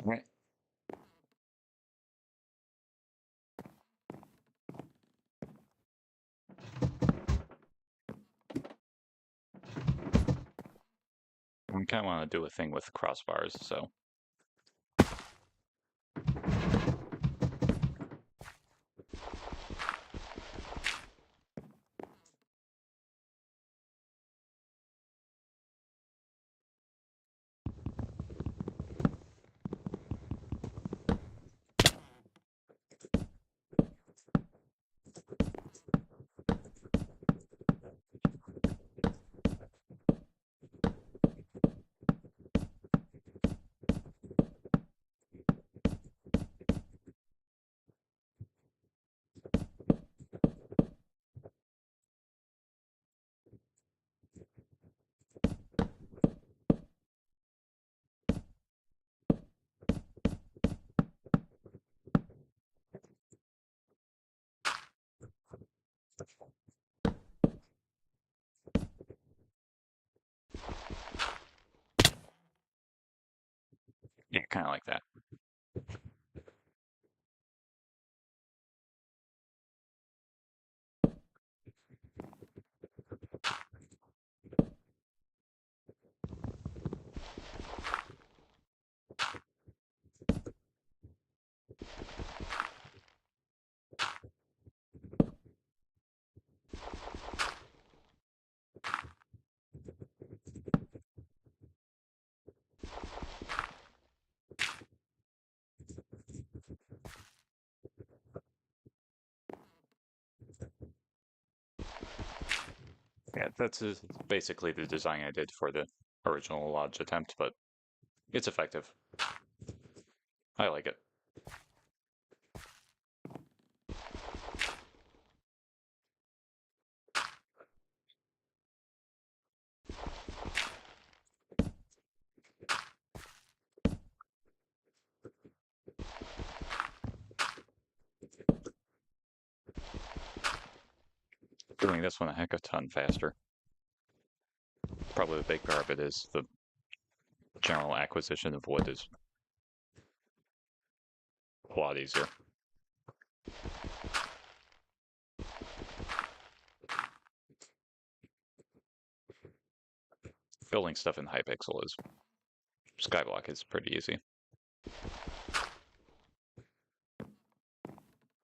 Right. I kind of want to do a thing with crossbars, so. Yeah, kind of like that. Yeah, that's basically the design I did for the original lodge attempt, but it's effective. I like it. Doing this one a heck of a ton faster. Probably the big part of it is the general acquisition of wood is a lot easier. Building stuff in Hypixel is Skyblock is pretty easy.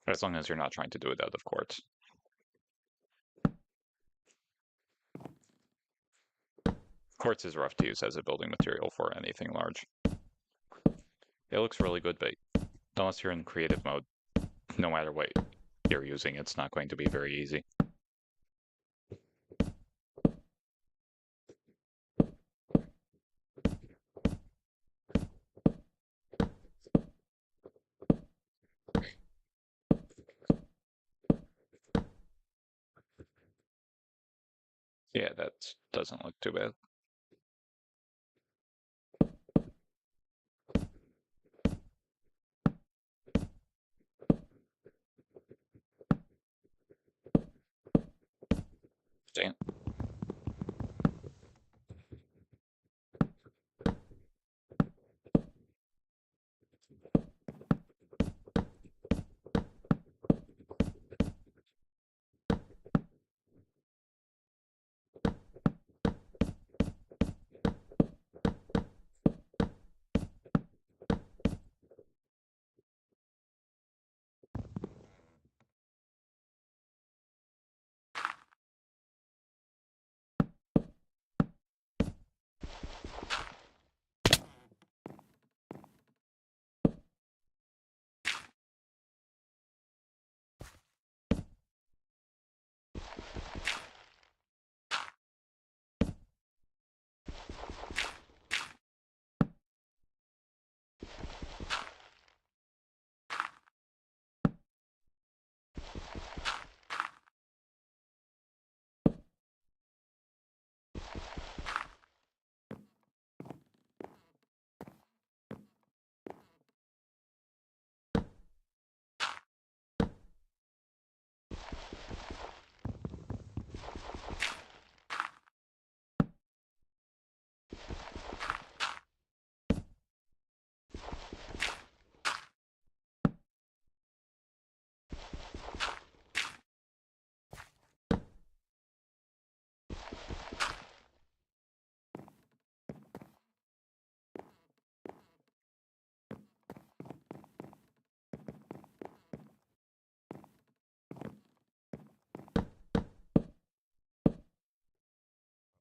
As long as you're not trying to do it out of quartz. Quartz is rough to use as a building material for anything large. It looks really good, but unless you're in creative mode, no matter what you're using, it's not going to be very easy. Yeah, that doesn't look too bad. Dang it.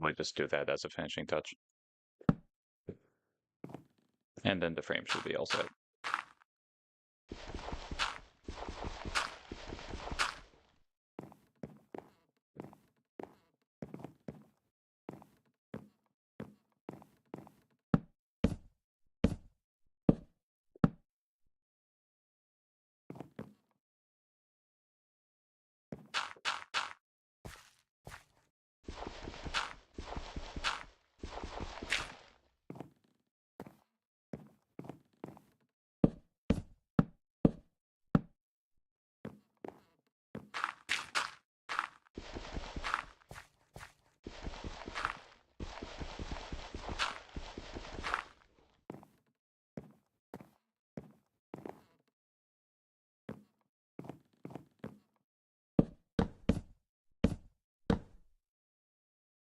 probably just do that as a finishing touch. And then the frame should be all set.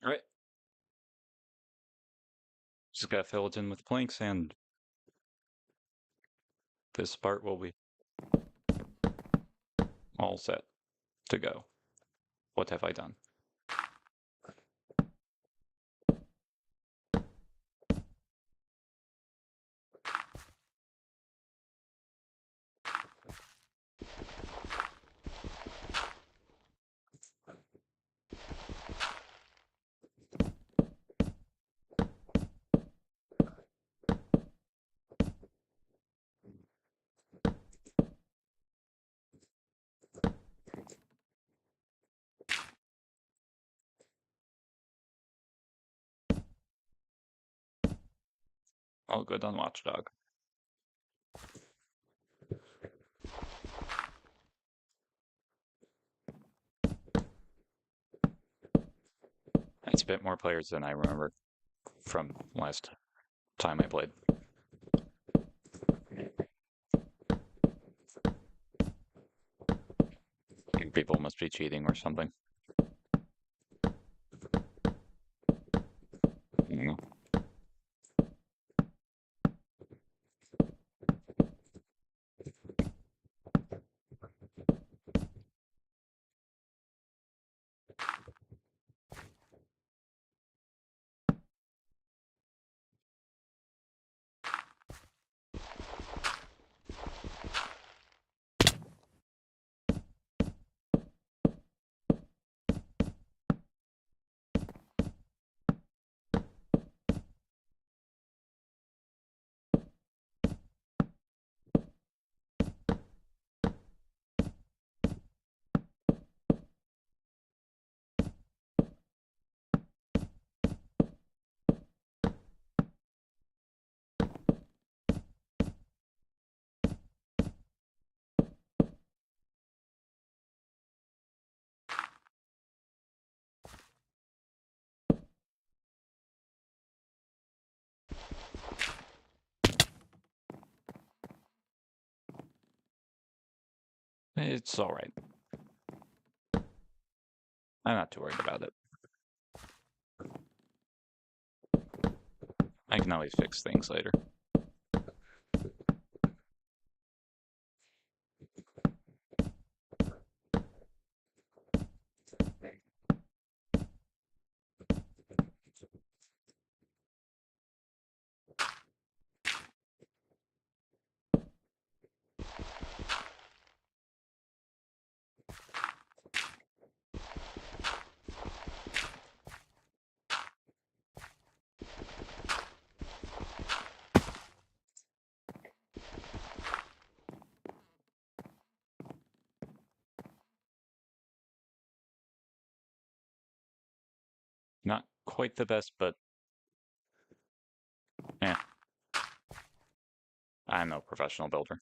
All right. Just gotta fill it in with planks, and this part will be all set to go. What have I done? All good on Watchdog. It's a bit more players than I remember from last time I played. People must be cheating or something. Mm. It's all right. I'm not too worried about it. I can always fix things later. Not quite the best, but yeah. I'm no professional builder.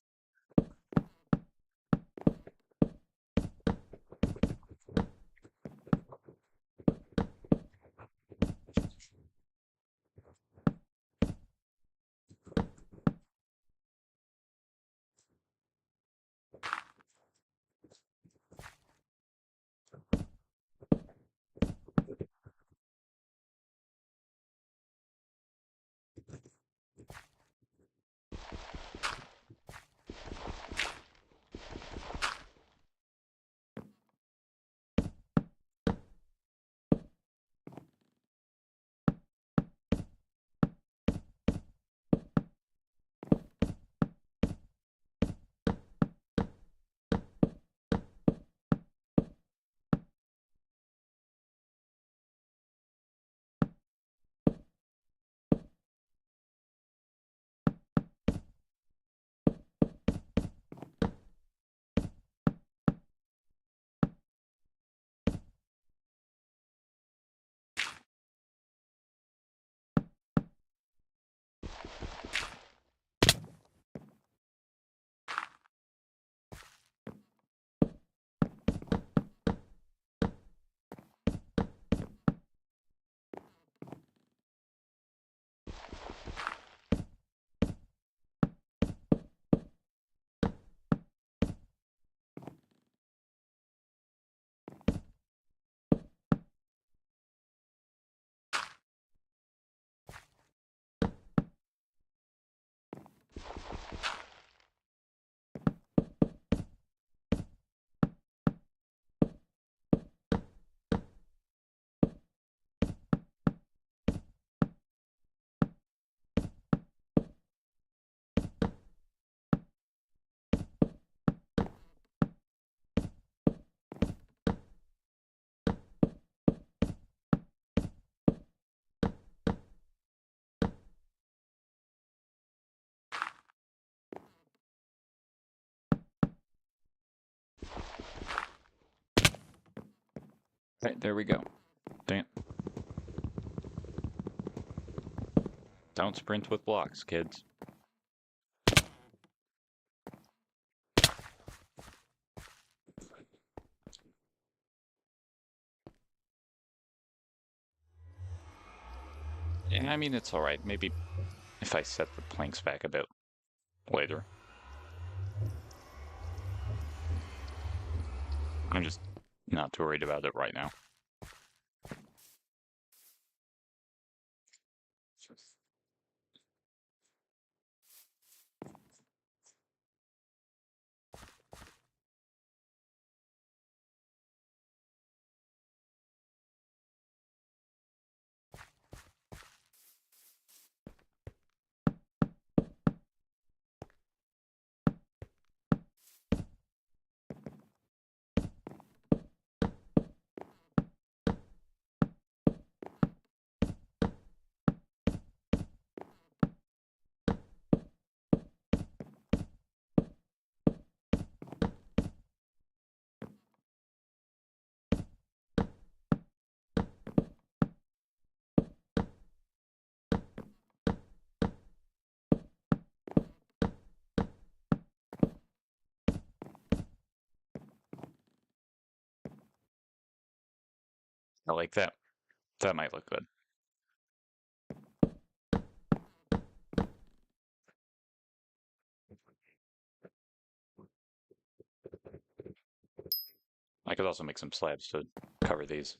Right, there we go. Dang it. Don't sprint with blocks, kids. Yeah, I mean, it's alright. Maybe if I set the planks back a bit later. I'm just not too worried about it right now. I like that. That might look good. I could also make some slabs to cover these.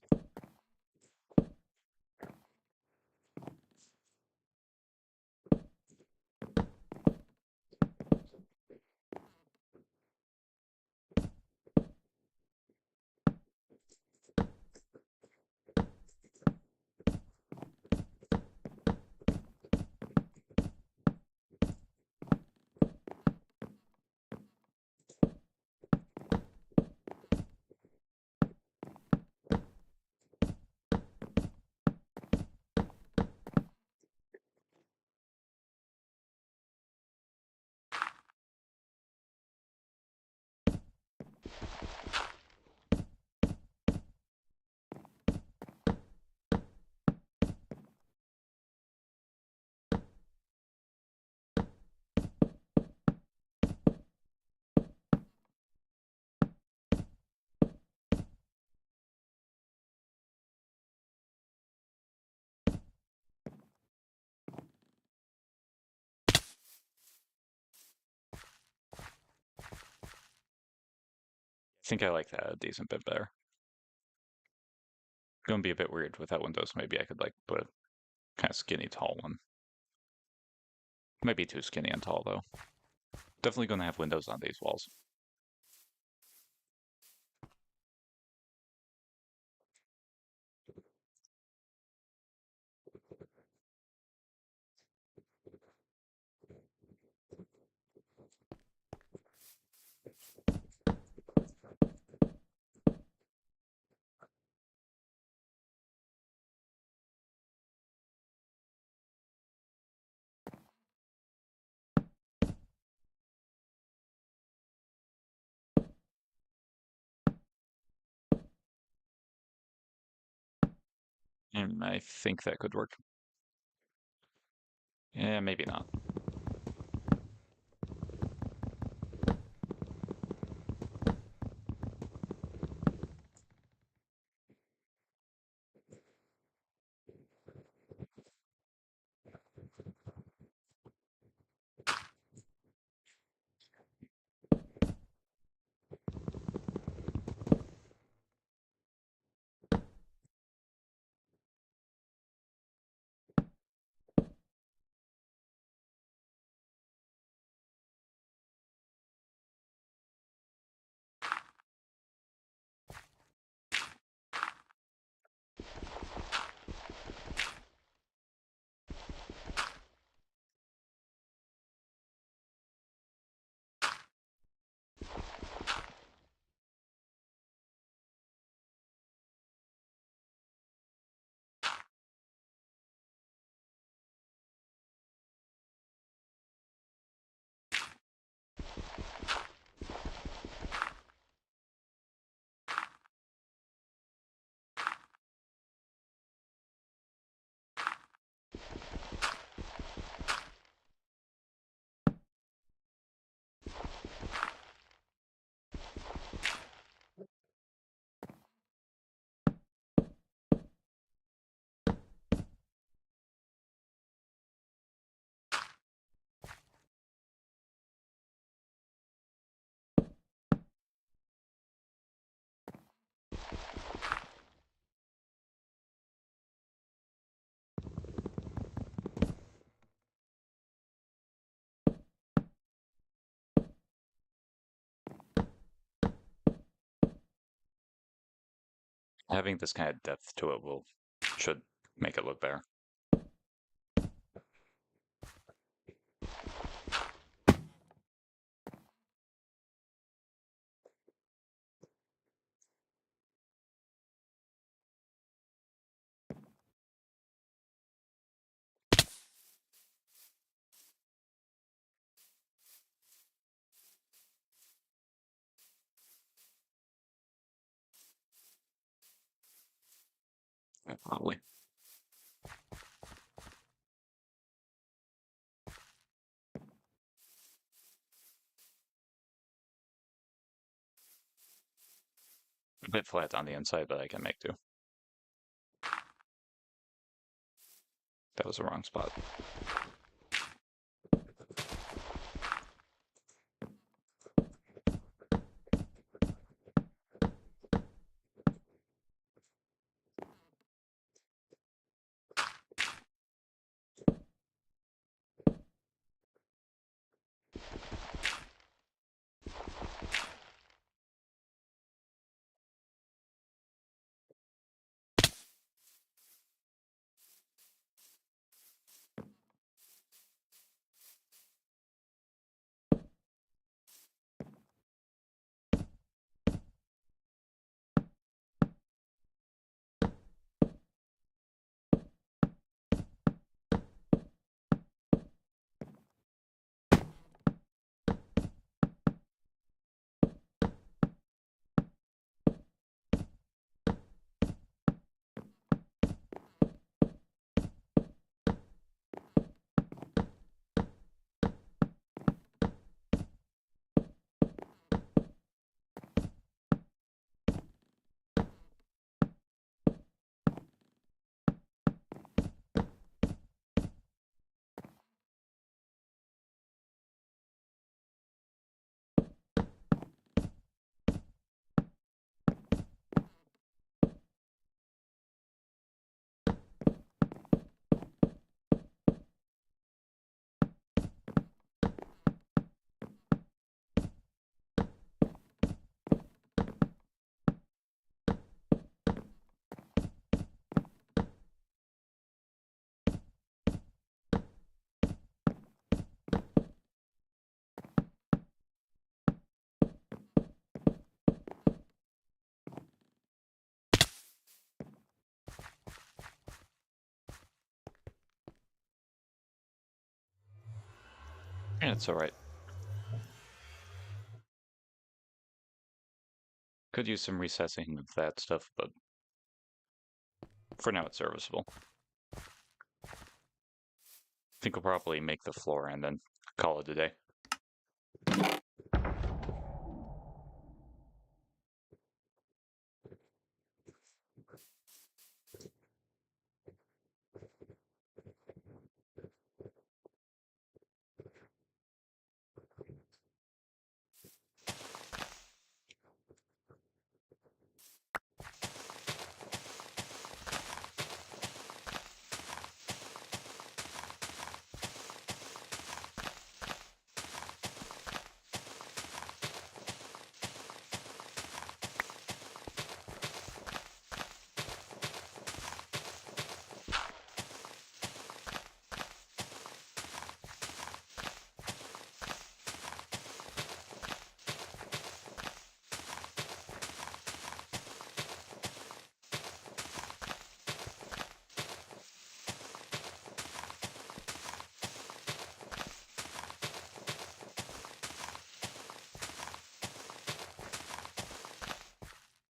I think I like that a decent bit better. Gonna be a bit weird without windows. Maybe I could like put a kind of skinny tall one. Might be too skinny and tall though. Definitely gonna have windows on these walls. And I think that could work. Yeah, maybe not. Having this kind of depth to it should make it look better. Probably. A bit flat on the inside, but I can make do. That was the wrong spot. Yeah, it's alright. Could use some recessing of that stuff, but for now it's serviceable. I think we'll probably make the floor and then call it a day.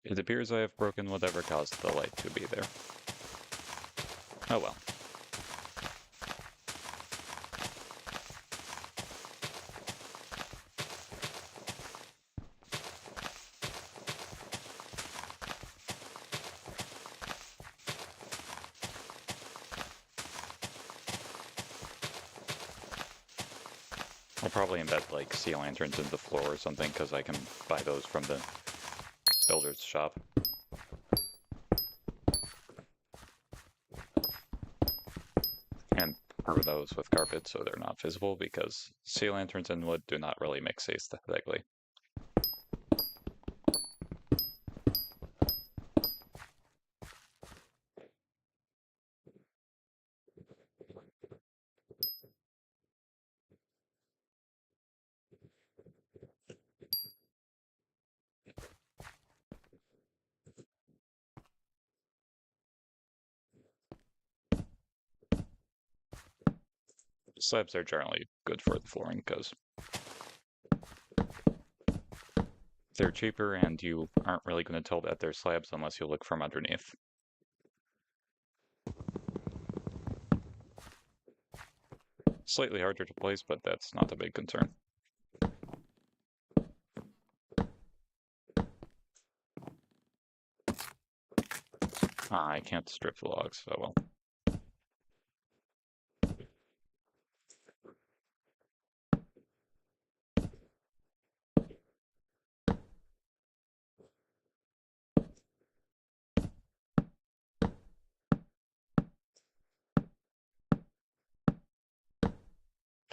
It appears I have broken whatever caused the light to be there. Oh well. I'll probably embed like sea lanterns in the floor or something because I can buy those from the builder's shop. And cover those with carpet so they're not visible because sea lanterns and wood do not really mix aesthetically. Slabs are generally good for the flooring because they're cheaper and you aren't really going to tell that they're slabs unless you look from underneath. Slightly harder to place, but that's not a big concern. I can't strip the logs, so well.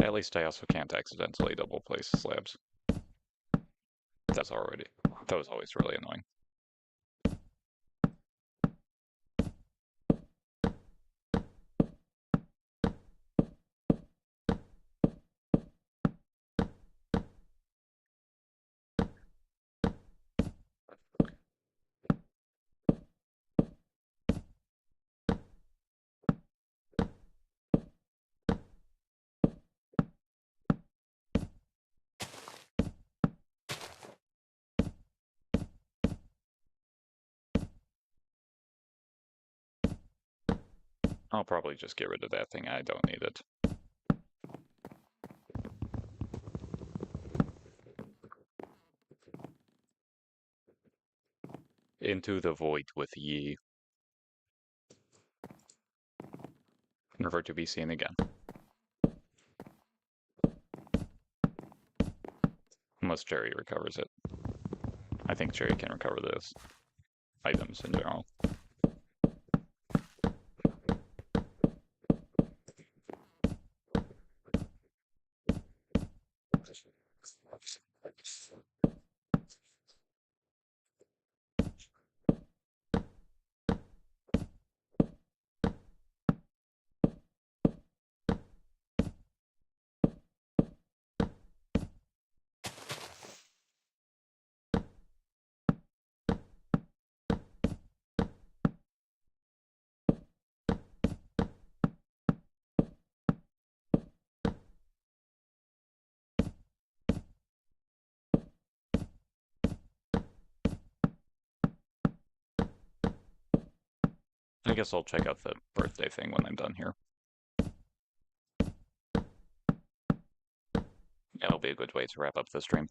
At least I also can't accidentally double place slabs. That was always really annoying. I'll probably just get rid of that thing. I don't need it. Into the void with ye. Never to be seen again. Unless Jerry recovers it. I think Jerry can recover those items in general. I guess I'll check out the birthday thing when I'm done here. It'll be a good way to wrap up the stream.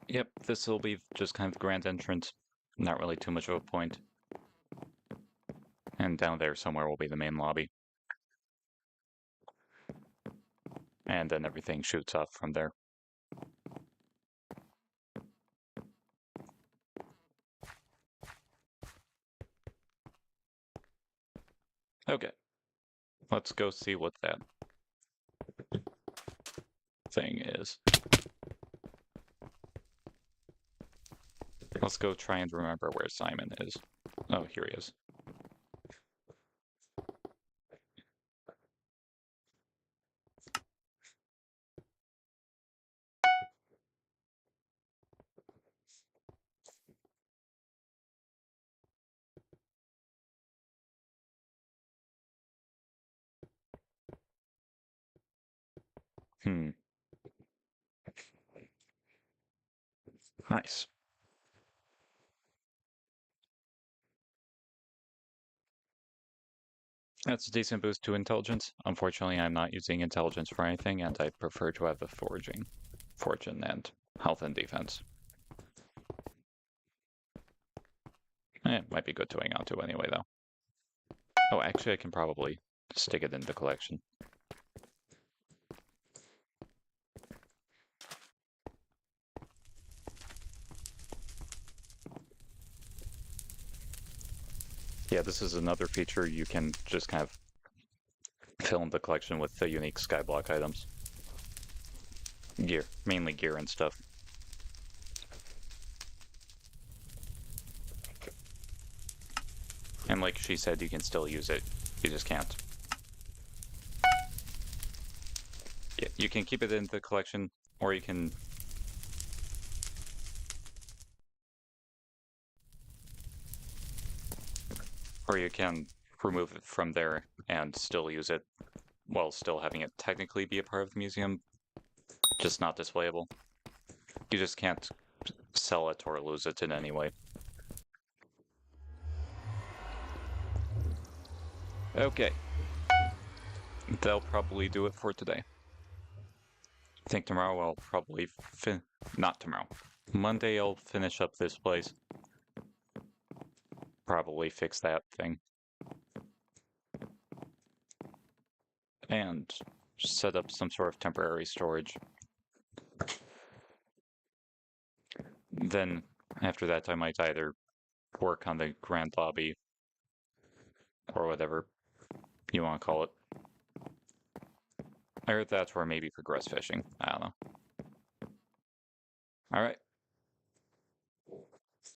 Yep, this will be just kind of the grand entrance. Not really too much of a point. And down there somewhere will be the main lobby. And then everything shoots up from there. Okay. Let's go see what that thing is. Let's go try and remember where Simon is. Oh, here he is. Nice. That's a decent boost to intelligence. Unfortunately, I'm not using intelligence for anything, and I prefer to have the fortune and health and defense. It might be good to hang on to anyway, though. Oh, actually, I can probably stick it in the collection. Yeah, this is another feature you can just kind of fill in the collection with the unique Skyblock items. Gear, mainly gear and stuff. And like she said, you can still use it, you just can't. Yeah, you can keep it in the collection, or you can... Or you can remove it from there and still use it, while still having it technically be a part of the museum, just not displayable. You just can't sell it or lose it in any way. Okay. That'll probably do it for today. I think tomorrow I'll probably not tomorrow. Monday I'll finish up this place. Probably fix that thing. And set up some sort of temporary storage. Then, after that, I might either work on the grand lobby or whatever you want to call it. I heard that's where maybe progress fishing. I don't know. Alright.